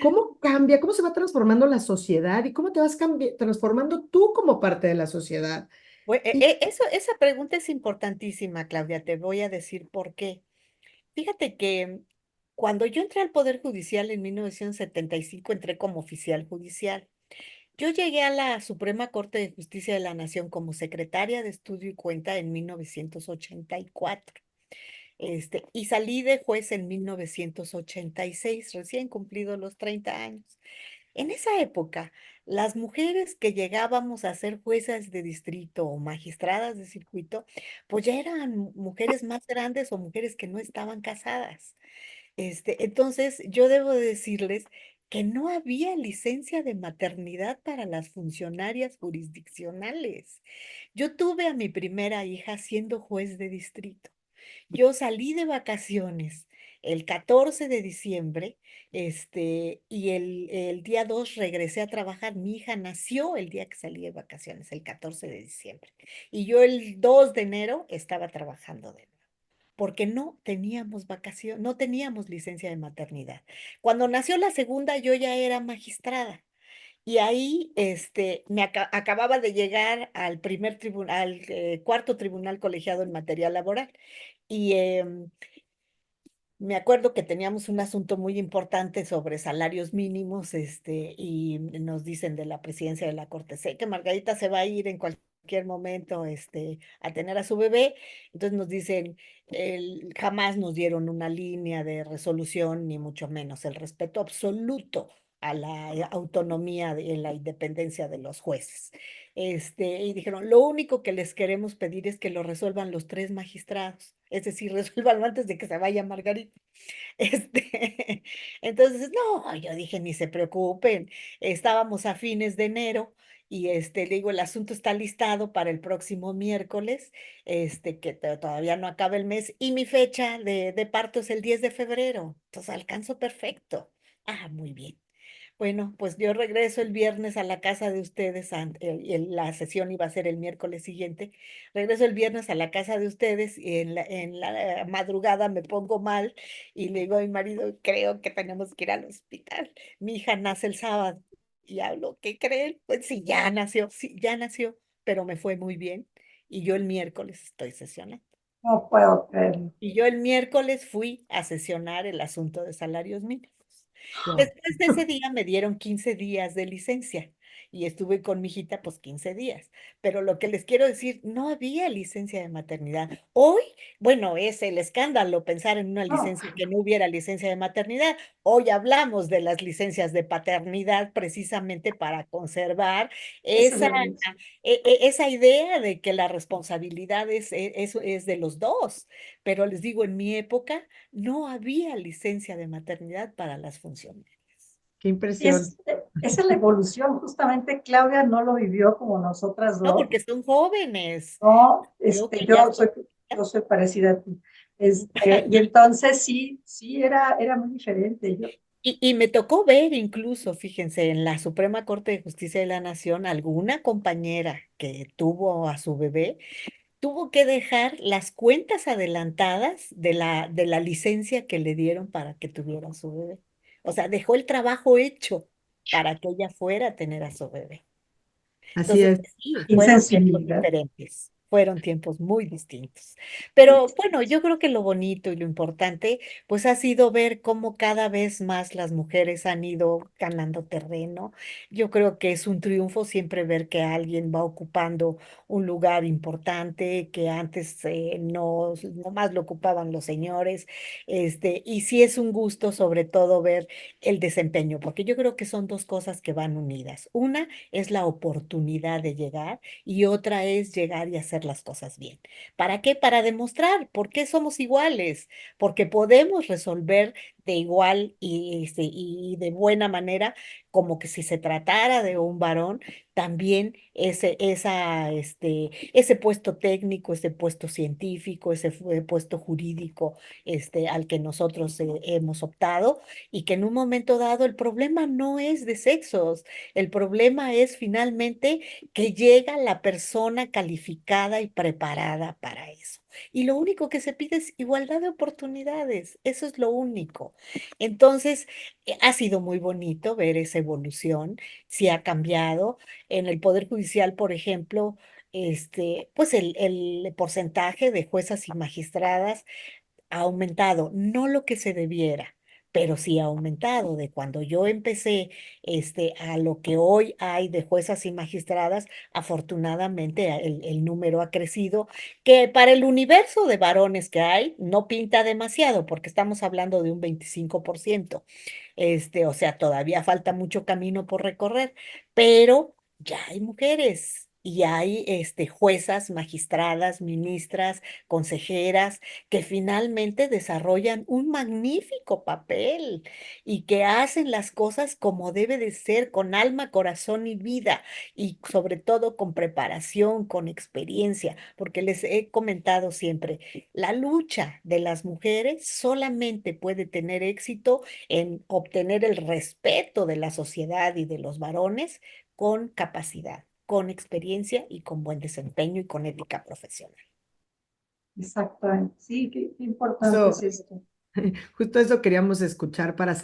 cómo cambia, cómo se va transformando la sociedad y cómo te vas transformando tú como parte de la sociedad. Y Esa pregunta es importantísima, Claudia. Te voy a decir por qué. Fíjate que Cuando yo entré al Poder Judicial en 1975, entré como oficial judicial. Yo llegué a la Suprema Corte de Justicia de la Nación como secretaria de estudio y cuenta en 1984. Y salí de juez en 1986, recién cumplido los 30 años. En esa época, las mujeres que llegábamos a ser juezas de distrito o magistradas de circuito, pues ya eran mujeres más grandes o mujeres que no estaban casadas. Entonces, yo debo decirles que no había licencia de maternidad para las funcionarias jurisdiccionales. Yo tuve a mi primera hija siendo juez de distrito. Yo salí de vacaciones el 14 de diciembre, y el día 2 regresé a trabajar. Mi hija nació el día que salí de vacaciones, el 14 de diciembre. Y yo el 2 de enero estaba trabajando de nuevo, porque no teníamos vacación, no teníamos licencia de maternidad. Cuando nació la segunda, yo ya era magistrada. Y ahí acababa de llegar al primer tribunal, al cuarto tribunal colegiado en materia laboral. Y me acuerdo que teníamos un asunto muy importante sobre salarios mínimos, y nos dicen de la presidencia de la Corte, sé que Margarita se va a ir en cualquier momento, a tener a su bebé. Entonces nos dicen, jamás nos dieron una línea de resolución, ni mucho menos el respeto absoluto a la autonomía y la independencia de los jueces. Y dijeron, lo único que les queremos pedir es que lo resuelvan los tres magistrados, es decir, resuélvanlo antes de que se vaya Margarita. Entonces, no, yo dije, ni se preocupen, estábamos a fines de enero y le digo, el asunto está listado para el próximo miércoles, que todavía no acaba el mes y mi fecha de parto es el 10 de febrero, entonces alcanzo perfecto. Ah, muy bien. Bueno, pues yo regreso el viernes a la casa de ustedes, la sesión iba a ser el miércoles siguiente. Regreso el viernes a la casa de ustedes y en la madrugada me pongo mal y le digo a mi marido, creo que tenemos que ir al hospital. Mi hija nace el sábado y hablo, ¿qué creen? Pues sí, ya nació, pero me fue muy bien y yo el miércoles estoy sesionando. No puedo creerlo. Y yo el miércoles fui a sesionar el asunto de salarios mínimos. Oh. Después de ese día me dieron 15 días de licencia y estuve con mi hijita pues 15 días. Pero lo que les quiero decir, no había licencia de maternidad. Hoy, bueno, es el escándalo pensar en una No, licencia que no hubiera licencia de maternidad. Hoy hablamos de las licencias de paternidad precisamente para conservar esa es esa, la luz. esa idea de que la responsabilidad es de los dos. Pero les digo, en mi época no había licencia de maternidad para las funciones. Qué Y impresión. esa es la evolución. Justamente Claudia no lo vivió como nosotras No, dos. porque son jóvenes. No, Yo que ya soy... yo soy parecida a ti. Y entonces sí, sí, era muy diferente. Yo, Y me tocó ver incluso, fíjense, en la Suprema Corte de Justicia de la Nación, alguna compañera que tuvo a su bebé, tuvo que dejar las cuentas adelantadas de la licencia que le dieron para que tuviera a su bebé. O sea, dejó el trabajo hecho para que ella fuera a tener a su bebé. Así Entonces, es. sí, fueron tiempos insensibilidad. diferentes, fueron tiempos muy distintos. Pero bueno, yo creo que lo bonito y lo importante, pues ha sido ver cómo cada vez más las mujeres han ido ganando terreno. Yo creo que es un triunfo siempre ver que alguien va ocupando un lugar importante, que antes no más lo ocupaban los señores. Y sí es un gusto sobre todo ver el desempeño, porque yo creo que son dos cosas que van unidas. Una es la oportunidad de llegar y otra es llegar y hacer las cosas bien. ¿Para qué? Para demostrar por qué somos iguales, porque podemos resolver de igual y de buena manera, como que si se tratara de un varón, también ese puesto técnico, ese puesto científico, puesto jurídico, al que nosotros hemos optado, y que en un momento dado el problema no es de sexos, el problema es finalmente que llega la persona calificada y preparada para eso. Y lo único que se pide es igualdad de oportunidades, eso es lo único. Entonces, ha sido muy bonito ver esa evolución, sí ha cambiado. En el Poder Judicial, por ejemplo, pues el porcentaje de juezas y magistradas ha aumentado, no lo que se debiera, pero sí ha aumentado. De cuando yo empecé a lo que hoy hay de juezas y magistradas, afortunadamente el número ha crecido, que para el universo de varones que hay no pinta demasiado, porque estamos hablando de un 25%. O sea, todavía falta mucho camino por recorrer, pero ya hay mujeres. Y hay juezas, magistradas, ministras, consejeras que finalmente desarrollan un magnífico papel y que hacen las cosas como debe de ser, con alma, corazón y vida, y sobre todo con preparación, con experiencia, porque les he comentado siempre, la lucha de las mujeres solamente puede tener éxito en obtener el respeto de la sociedad y de los varones con capacidad, con experiencia y con buen desempeño y con ética profesional. Exactamente. Sí, qué importante es Eso, esto. justo eso queríamos escuchar para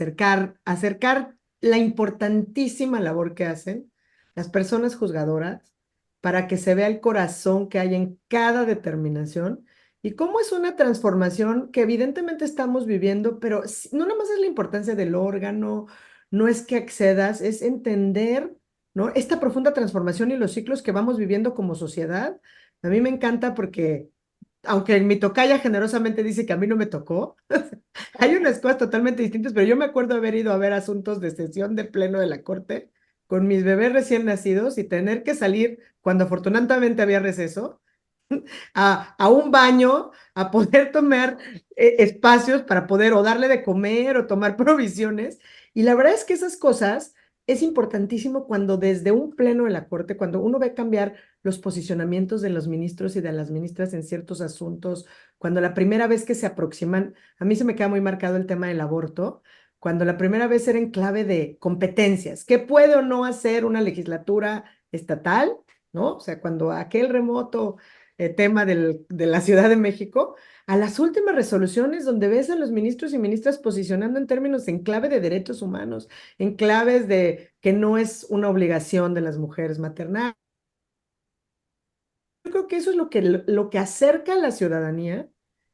acercar la importantísima labor que hacen las personas juzgadoras para que se vea el corazón que hay en cada determinación y cómo es una transformación que evidentemente estamos viviendo, pero no nada más es la importancia del órgano, no es que accedas, es entender, ¿no? Esta profunda transformación y los ciclos que vamos viviendo como sociedad. A mí me encanta porque, aunque mi tocaya generosamente dice que a mí no me tocó, hay unas cosas totalmente distintas, pero yo me acuerdo haber ido a ver asuntos de sesión de pleno de la corte con mis bebés recién nacidos y tener que salir cuando afortunadamente había receso a un baño, a poder tomar espacios para poder o darle de comer o tomar provisiones. Y la verdad es que esas cosas es importantísimo cuando desde un pleno de la corte, cuando uno ve cambiar los posicionamientos de los ministros y de las ministras en ciertos asuntos, cuando la primera vez que se aproximan, a mí se me queda muy marcado el tema del aborto, cuando la primera vez era en clave de competencias, ¿qué puede o no hacer una legislatura estatal? ¿No? O sea, cuando aquel remoto tema de la Ciudad de México, a las últimas resoluciones donde ves a los ministros y ministras posicionando en términos en clave de derechos humanos, en claves de que no es una obligación de las mujeres maternar. Yo creo que eso es lo que acerca a la ciudadanía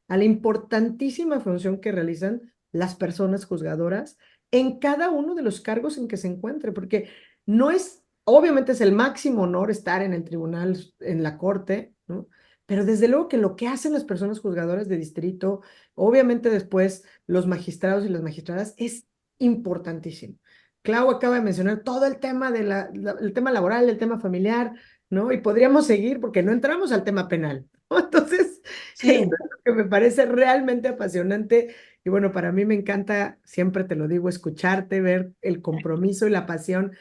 a la importantísima función que realizan las personas juzgadoras en cada uno de los cargos en que se encuentre, porque no es, obviamente es el máximo honor estar en el tribunal, en la corte, ¿no? Pero desde luego que lo que hacen las personas juzgadoras de distrito, obviamente después los magistrados y las magistradas, es importantísimo. Clau acaba de mencionar todo el tema el tema laboral, el tema familiar, ¿no? Y podríamos seguir porque no entramos al tema penal, ¿no? Entonces, esto Sí, es lo que me parece realmente apasionante y bueno, para mí me encanta, siempre te lo digo, escucharte, ver el compromiso y la pasión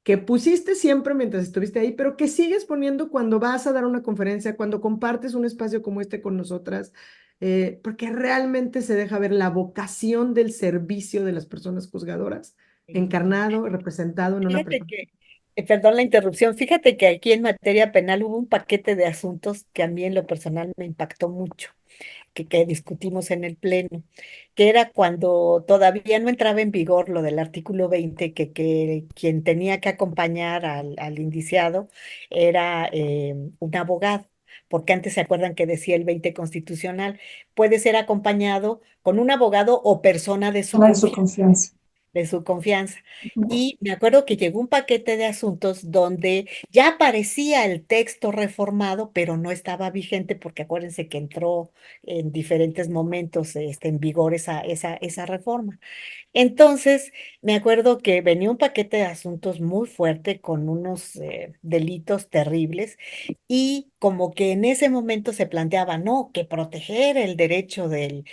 que pusiste siempre mientras estuviste ahí, pero que sigues poniendo cuando vas a dar una conferencia, cuando compartes un espacio como este con nosotras, porque realmente se deja ver la vocación del servicio de las personas juzgadoras, encarnado, representado en una Fíjate persona. que, perdón la interrupción, fíjate que aquí en materia penal hubo un paquete de asuntos que a mí en lo personal me impactó mucho, que discutimos en el Pleno, que era cuando todavía no entraba en vigor lo del artículo 20, que quien tenía que acompañar al indiciado era un abogado. Porque antes se acuerdan que decía el 20 constitucional, puede ser acompañado con un abogado o persona una de su confianza. de su confianza. Y me acuerdo que llegó un paquete de asuntos donde ya aparecía el texto reformado, pero no estaba vigente porque acuérdense que entró en diferentes momentos en vigor esa reforma. Entonces, me acuerdo que venía un paquete de asuntos muy fuerte con unos delitos terribles y como que en ese momento se planteaba, no, que proteger el derecho de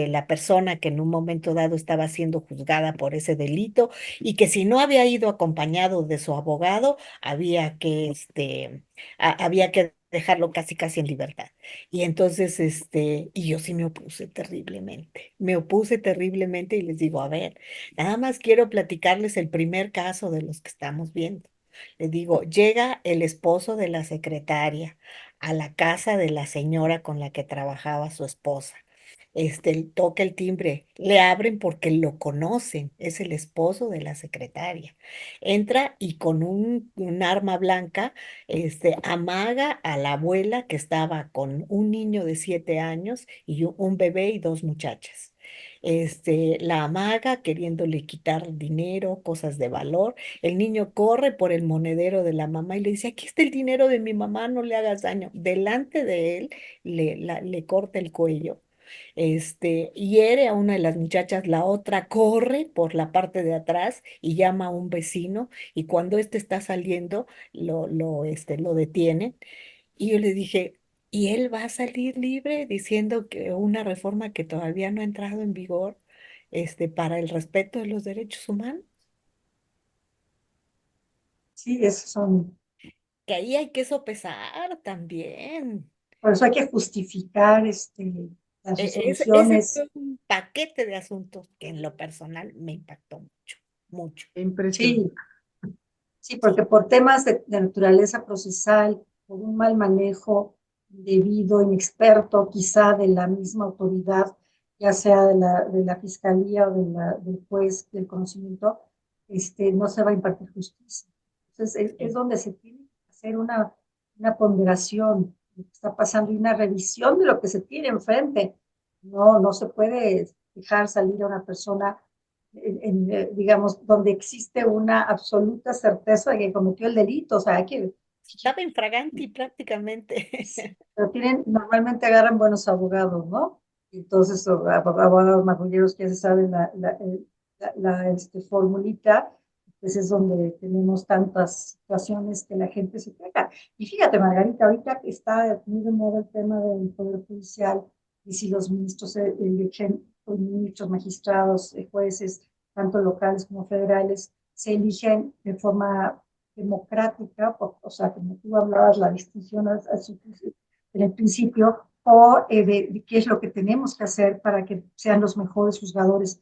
la persona que en un momento dado estaba siendo juzgada por ese delito y que si no había ido acompañado de su abogado, había que dejarlo casi casi en libertad. Y entonces, y yo sí me opuse terriblemente y les digo, a ver, nada más quiero platicarles el primer caso de los que estamos viendo. Les digo, llega el esposo de la secretaria a la casa de la señora con la que trabajaba su esposa. Toca el timbre, le abren porque lo conocen, es el esposo de la secretaria. Entra y con un arma blanca, amaga a la abuela que estaba con un niño de 7 años y un bebé y dos muchachas. la amaga queriéndole quitar dinero, cosas de valor. El niño corre por el monedero de la mamá y le dice, aquí está el dinero de mi mamá, no le hagas daño. Delante de él le corta el cuello. Hiere a una de las muchachas, la otra corre por la parte de atrás y llama a un vecino y cuando éste está saliendo lo detienen. Y yo le dije, ¿y él va a salir libre diciendo que una reforma que todavía no ha entrado en vigor, para el respeto de los derechos humanos? Sí, esos son, Que ahí hay que sopesar también. por eso hay que justificar las Ese resoluciones. fue un paquete de asuntos que en lo personal me impactó mucho, mucho. Impresionante. Sí, sí, porque Sí, por temas de naturaleza procesal, por un mal manejo debido, inexperto quizá de la misma autoridad, ya sea de la fiscalía o del juez del conocimiento, no se va a impartir justicia. Entonces, es sí. donde se tiene que hacer una ponderación de lo que está pasando y una revisión de lo que se tiene enfrente. No se puede dejar salir a una persona digamos, donde existe una absoluta certeza de que cometió el delito, o sea, hay que, Estaba infraganti prácticamente. pero normalmente agarran buenos abogados, ¿no? Entonces, abogados marrulleros que ya se saben formulita, pues es donde tenemos tantas situaciones que la gente se queja. Y fíjate, Margarita, ahorita está muy de moda el tema del Poder Judicial y si los ministros eligen, los ministros, magistrados, jueces, tanto locales como federales, se eligen de forma democrática, o sea, como tú hablabas, la distinción en el principio, o de qué es lo que tenemos que hacer para que sean los mejores juzgadores.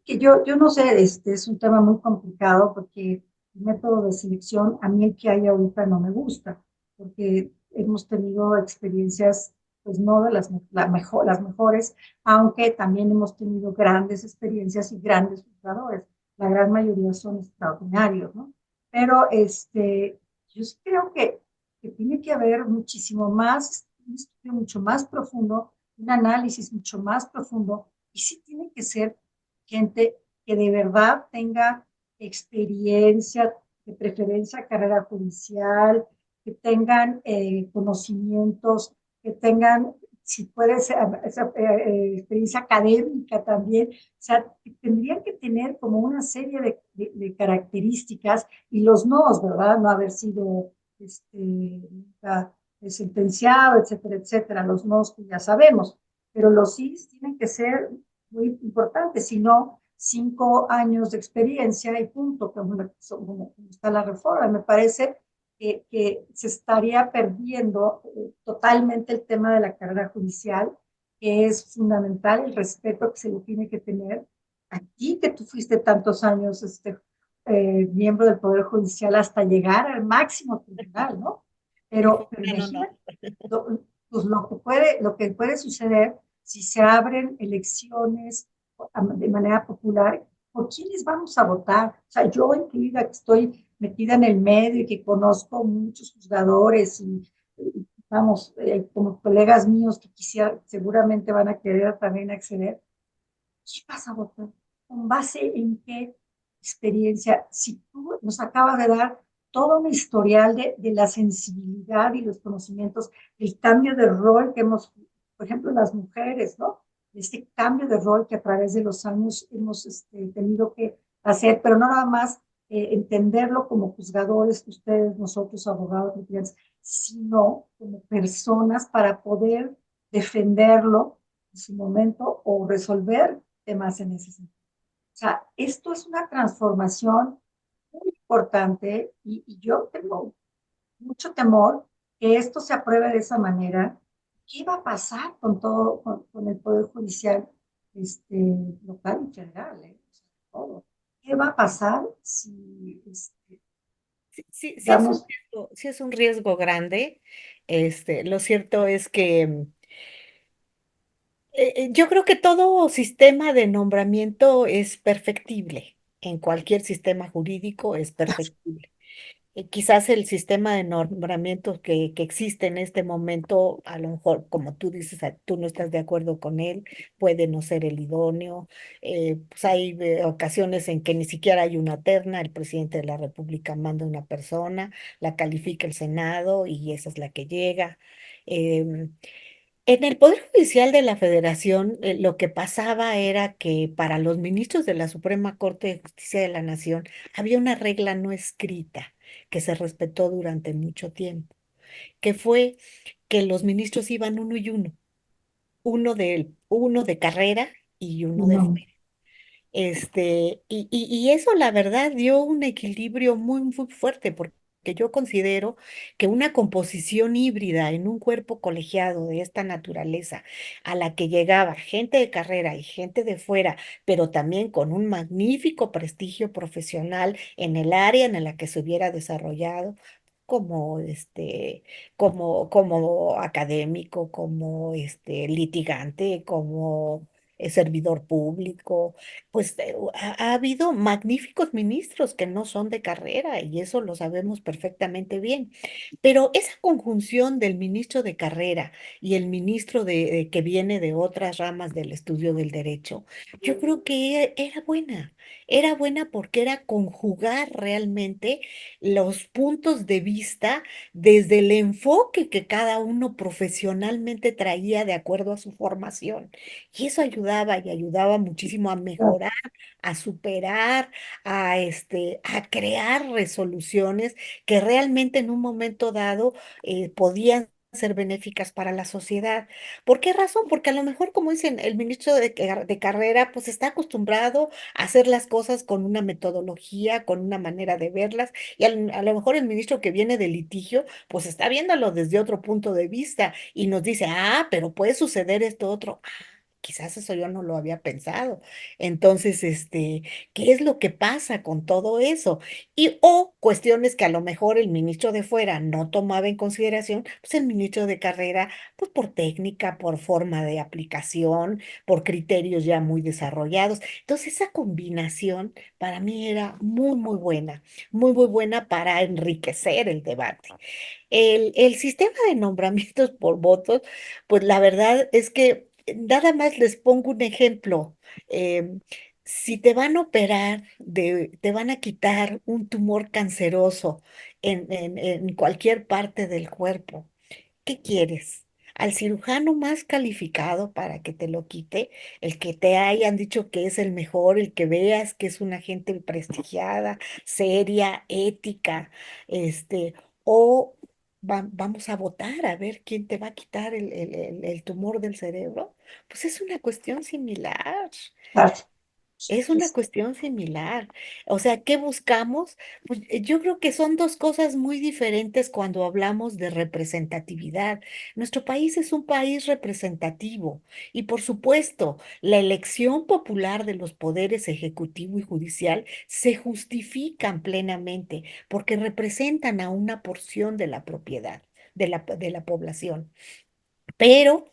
Que yo no sé, es un tema muy complicado porque el método de selección, a mí el que hay ahorita no me gusta, porque hemos tenido experiencias, pues no de las mejores, aunque también hemos tenido grandes experiencias y grandes juzgadores. La gran mayoría son extraordinarios, ¿no? Pero yo sí creo que tiene que haber muchísimo más, un estudio mucho más profundo, un análisis mucho más profundo, y sí tiene que ser gente que de verdad tenga experiencia, de preferencia carrera judicial, que tengan conocimientos, que tengan, si puede ser, esa experiencia académica también. O sea, tendrían que tener como una serie de características y los nos, ¿verdad? No haber sido nunca sentenciado, etcétera, etcétera, los nos que ya sabemos, pero los sí tienen que ser muy importantes, si no, 5 años de experiencia y punto, como está la reforma. Me parece que se estaría perdiendo totalmente el tema de la carrera judicial, que es fundamental, el respeto que se le tiene que tener. Aquí que tú fuiste tantos años miembro del Poder Judicial hasta llegar al máximo tribunal, ¿no? Y fue Pero un gran honor. imagínate pues lo que puede suceder si se abren elecciones de manera popular, ¿por quiénes vamos a votar? O sea, yo incluida que estoy metida en el medio y que conozco muchos juzgadores y vamos, como colegas míos que quisiera, seguramente van a querer también acceder, ¿qué vas a votar? ¿Con base en qué experiencia? Si tú nos acabas de dar todo un historial de la sensibilidad y los conocimientos, el cambio de rol que hemos, por ejemplo, las mujeres, ¿no? Este cambio de rol que a través de los años hemos tenido que hacer, pero no nada más entenderlo como juzgadores, ustedes, nosotros, abogados, sino como personas para poder defenderlo en su momento o resolver temas en ese sentido. O sea, esto es una transformación muy importante y yo tengo mucho temor que esto se apruebe de esa manera. ¿Qué va a pasar con todo, con el Poder Judicial local y federal? O sea, todo. ¿Qué va a pasar si, Sí, sí, digamos, sí es un riesgo grande. Lo cierto es que yo creo que todo sistema de nombramiento es perfectible. En cualquier sistema jurídico es perfectible. Quizás el sistema de nombramientos que existe en este momento, a lo mejor, como tú dices, tú no estás de acuerdo con él, puede no ser el idóneo. Pues hay ocasiones en que ni siquiera hay una terna, el presidente de la República manda una persona, la califica el Senado y esa es la que llega. Em, en el Poder Judicial de la Federación, lo que pasaba era que para los ministros de la Suprema Corte de Justicia de la Nación había una regla no escrita que se respetó durante mucho tiempo, que fue que los ministros iban uno de carrera y uno de No, fuera. Y eso la verdad dio un equilibrio muy, muy fuerte, porque yo considero que una composición híbrida en un cuerpo colegiado de esta naturaleza, a la que llegaba gente de carrera y gente de fuera, pero también con un magnífico prestigio profesional en el área en la que se hubiera desarrollado, como como académico, como litigante, como servidor público, pues ha habido magníficos ministros que no son de carrera y eso lo sabemos perfectamente bien. Pero esa conjunción del ministro de carrera y el ministro que viene de otras ramas del estudio del derecho, yo creo que era buena porque era conjugar realmente los puntos de vista desde el enfoque que cada uno profesionalmente traía de acuerdo a su formación. Y eso ayudaba y ayudaba muchísimo a claro, mejorar, a superar, a crear resoluciones que realmente en un momento dado podían ser benéficas para la sociedad. ¿Por qué razón? Porque a lo mejor, como dicen, el ministro de carrera, pues está acostumbrado a hacer las cosas con una metodología, con una manera de verlas, y a lo mejor el ministro que viene de litigio, pues está viéndolo desde otro punto de vista y nos dice, ah, pero puede suceder esto otro. Quizás eso yo no lo había pensado. Entonces, ¿qué es lo que pasa con todo eso? O cuestiones que a lo mejor el ministro de fuera no tomaba en consideración, pues el ministro de carrera, pues por técnica, por forma de aplicación, por criterios ya muy desarrollados. Entonces, esa combinación para mí era muy, muy, muy buena para enriquecer el debate. El sistema de nombramientos por votos, pues la verdad es que nada más les pongo un ejemplo. em, si te van a operar, te van a quitar un tumor canceroso en cualquier parte del cuerpo, ¿qué quieres? ¿Al cirujano más calificado para que te lo quite? El que te hayan dicho que es el mejor, el que veas que es una gente prestigiada, seria, ética, o vamos a votar a ver quién te va a quitar el tumor del cerebro? Pues es una cuestión similar. claro. Es una cuestión similar. O sea, ¿qué buscamos? Pues yo creo que son dos cosas muy diferentes cuando hablamos de representatividad. Nuestro país es un país representativo y por supuesto, la elección popular de los poderes ejecutivo y judicial se justifican plenamente porque representan a una porción de la propiedad, de la población. Pero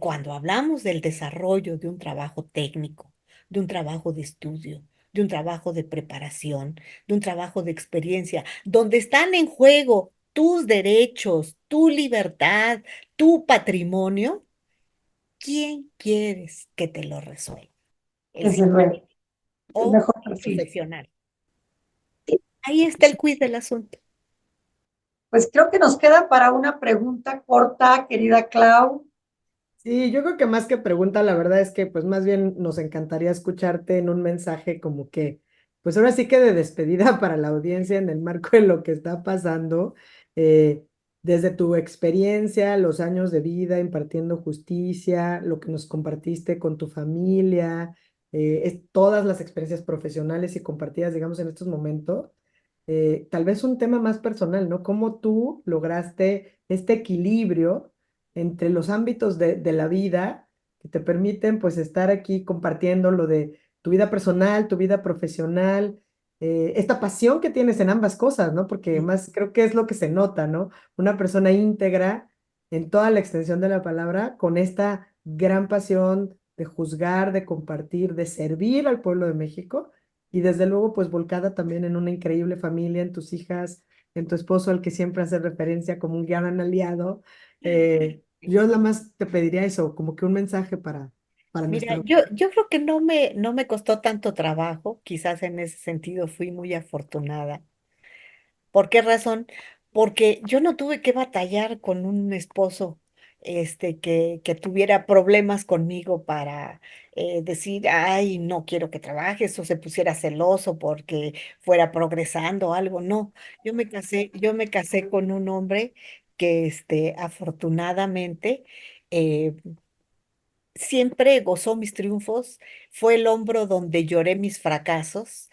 cuando hablamos del desarrollo de un trabajo técnico, de un trabajo de estudio, de un trabajo de preparación, de un trabajo de experiencia, donde están en juego tus derechos, tu libertad, tu patrimonio, ¿quién quieres que te lo resuelva? ¿El Desde ciudadano luego, el o mejor el perfil. profesional? Sí, Ahí está el quiz del asunto. pues creo que nos queda para una pregunta corta, querida Clau. Sí, yo creo que más que pregunta, la verdad es que pues más bien nos encantaría escucharte en un mensaje como que, pues ahora sí que de despedida para la audiencia en el marco de lo que está pasando, eh, desde tu experiencia, los años de vida impartiendo justicia, lo que nos compartiste con tu familia, todas las experiencias profesionales y compartidas, digamos, en estos momentos, tal vez un tema más personal, ¿no? ¿Cómo tú lograste este equilibrio entre los ámbitos de la vida que te permiten pues estar aquí compartiendo lo de tu vida personal, tu vida profesional, esta pasión que tienes en ambas cosas, ¿no? Porque más creo que es lo que se nota, ¿no? Una persona íntegra en toda la extensión de la palabra, con esta gran pasión de juzgar, de compartir, de servir al pueblo de México y desde luego pues volcada también en una increíble familia, en tus hijas, en tu esposo al que siempre hace referencia como un gran aliado. Yo nada más te pediría eso, como que un mensaje para Mira, nuestra... yo creo que no me costó tanto trabajo, quizás en ese sentido fui muy afortunada. ¿Por qué razón? Porque yo no tuve que batallar con un esposo que tuviera problemas conmigo para decir, ay, no quiero que trabajes o se pusiera celoso porque fuera progresando o algo. No, yo me casé con un hombre que afortunadamente eh, siempre gozó mis triunfos, fue el hombro donde lloré mis fracasos,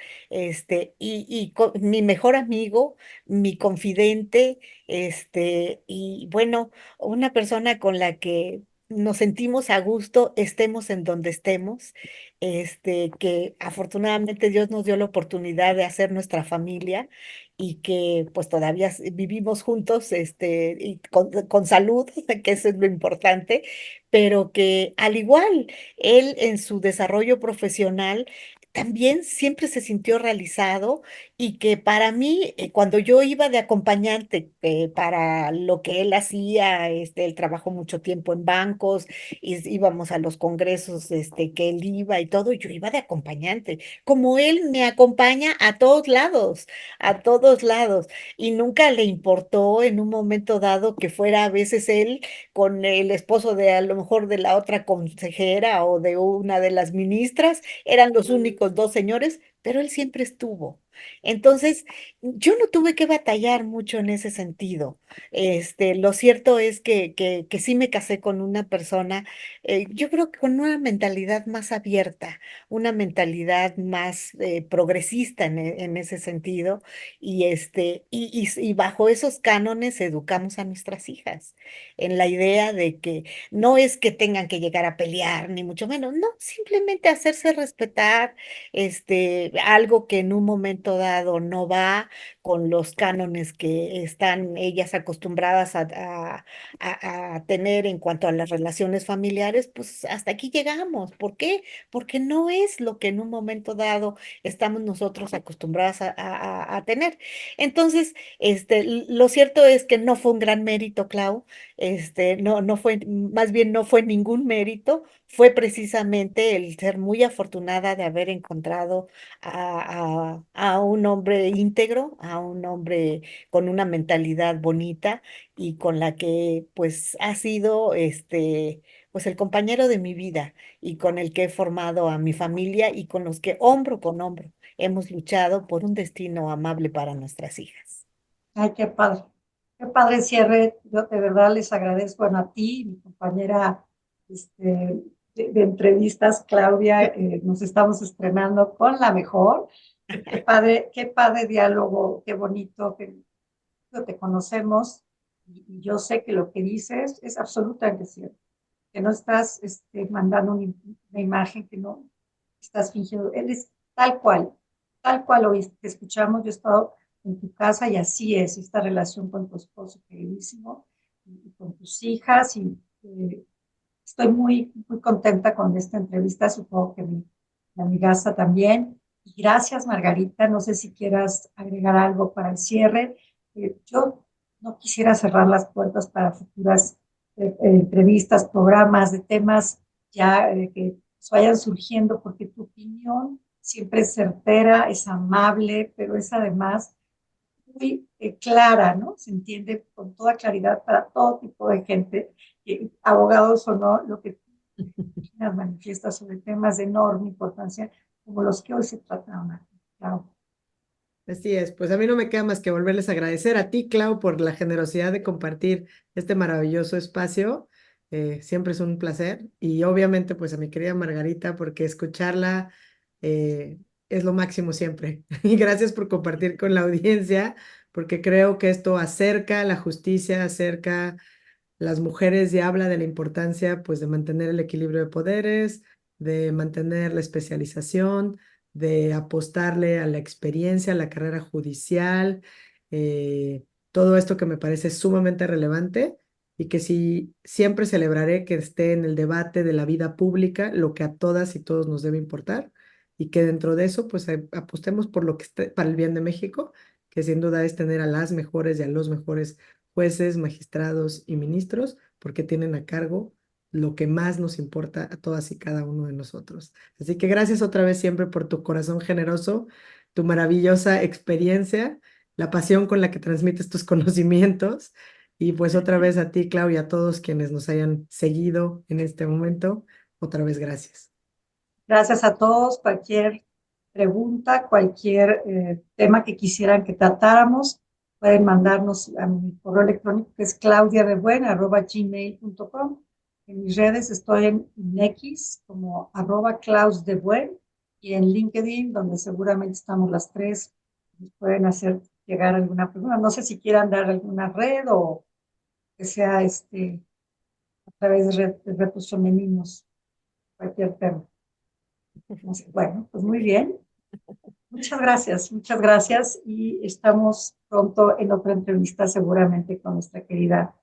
mi mejor amigo, mi confidente, y bueno, una persona con la que nos sentimos a gusto, estemos en donde estemos, que afortunadamente Dios nos dio la oportunidad de hacer nuestra familia y que pues todavía vivimos juntos, y con salud, que eso es lo importante, pero que al igual, él en su desarrollo profesional también siempre se sintió realizado y que para mí, cuando yo iba de acompañante para lo que él hacía, él trabajó mucho tiempo en bancos, y íbamos a los congresos que él iba y todo, y yo iba de acompañante, como él me acompaña a todos lados, y nunca le importó en un momento dado que fuera a veces él con el esposo de a lo mejor de la otra consejera o de una de las ministras, eran los únicos dos señores, pero él siempre estuvo. Entonces, yo no tuve que batallar mucho en ese sentido. Lo cierto es que sí me casé con una persona, yo creo que con una mentalidad más abierta, una mentalidad más progresista en ese sentido, y bajo esos cánones educamos a nuestras hijas en la idea de que no es que tengan que llegar a pelear, ni mucho menos, no, simplemente hacerse respetar, algo que en un momento dado no va con los cánones que están ellas acostumbradas a tener en cuanto a las relaciones familiares, pues hasta aquí llegamos. ¿Por qué? Porque no es lo que en un momento dado estamos nosotros acostumbradas a tener. Entonces, lo cierto es que no fue un gran mérito, Clau, no fue, más bien no fue ningún mérito, fue precisamente el ser muy afortunada de haber encontrado a un hombre íntegro, a un hombre con una mentalidad bonita y con la que pues ha sido pues el compañero de mi vida y con el que he formado a mi familia y con los que hombro con hombro hemos luchado por un destino amable para nuestras hijas. Ay, qué padre cierre. Yo de verdad les agradezco, bueno, a ti, mi compañera de entrevistas, Claudia, nos estamos estrenando con la mejor. Qué padre diálogo, qué bonito, que te conocemos y yo sé que lo que dices es absolutamente cierto, que no estás mandando una imagen, que no estás fingiendo, él es tal cual hoy te escuchamos, yo he estado en tu casa y así es esta relación con tu esposo queridísimo y con tus hijas y estoy muy contenta con esta entrevista, supongo que mi amigaza también. Y gracias, Margarita. No sé si quieras agregar algo para el cierre. Yo no quisiera cerrar las puertas para futuras entrevistas, programas de temas ya que vayan surgiendo, porque tu opinión siempre es certera, es amable, pero es además muy clara, ¿no? Se entiende con toda claridad para todo tipo de gente, abogados o no, lo que las manifiesta sobre temas de enorme importancia como los que hoy se tratan aquí. Claro. Así es, pues a mí no me queda más que volverles a agradecer a ti, Clau, por la generosidad de compartir este maravilloso espacio. Siempre es un placer. Y obviamente, pues a mi querida Margarita, porque escucharla es lo máximo siempre. Y gracias por compartir con la audiencia, porque creo que esto acerca la justicia, acerca las mujeres y habla de la importancia, pues, de mantener el equilibrio de poderes, de mantener la especialización, de apostarle a la experiencia, a la carrera judicial, todo esto que me parece sumamente relevante y que sí, siempre celebraré que esté en el debate de la vida pública, lo que a todas y todos nos debe importar y que dentro de eso, pues, apostemos por lo que esté para el bien de México que sin duda es tener a las mejores y a los mejores jueces, magistrados y ministros, porque tienen a cargo lo que más nos importa a todas y cada uno de nosotros. Así que gracias otra vez siempre por tu corazón generoso, tu maravillosa experiencia, la pasión con la que transmites tus conocimientos. Y pues otra vez a ti, Clau, y a todos quienes nos hayan seguido en este momento, otra vez gracias. Gracias a todos. Cualquier pregunta, cualquier tema que quisieran que tratáramos, pueden mandarnos a mi correo electrónico que es claudiadebuen@gmail.com. En mis redes estoy en X como @clausdebuen y en LinkedIn, donde seguramente estamos las tres, nos pueden hacer llegar alguna pregunta. No sé si quieran dar alguna red o que sea a través de retos femeninos, cualquier tema. No sé. Bueno, pues muy bien. Muchas gracias y estamos pronto en otra entrevista seguramente con nuestra querida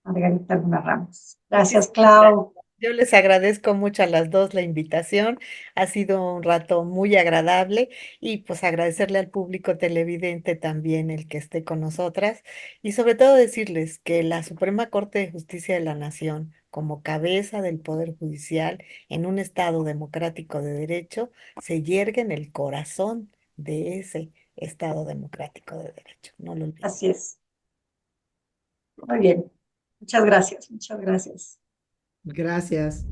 Margarita Luna Ramos. Gracias, Muchísimas gracias. Clau. Yo les agradezco mucho a las dos la invitación. Ha sido un rato muy agradable y pues agradecerle al público televidente también el que esté con nosotras y sobre todo decirles que la Suprema Corte de Justicia de la Nación, como cabeza del Poder Judicial en un Estado democrático de derecho, se yergue en el corazón de ese Estado democrático de derecho. No lo olviden. Así es. Muy bien. Muchas gracias, muchas gracias. Gracias.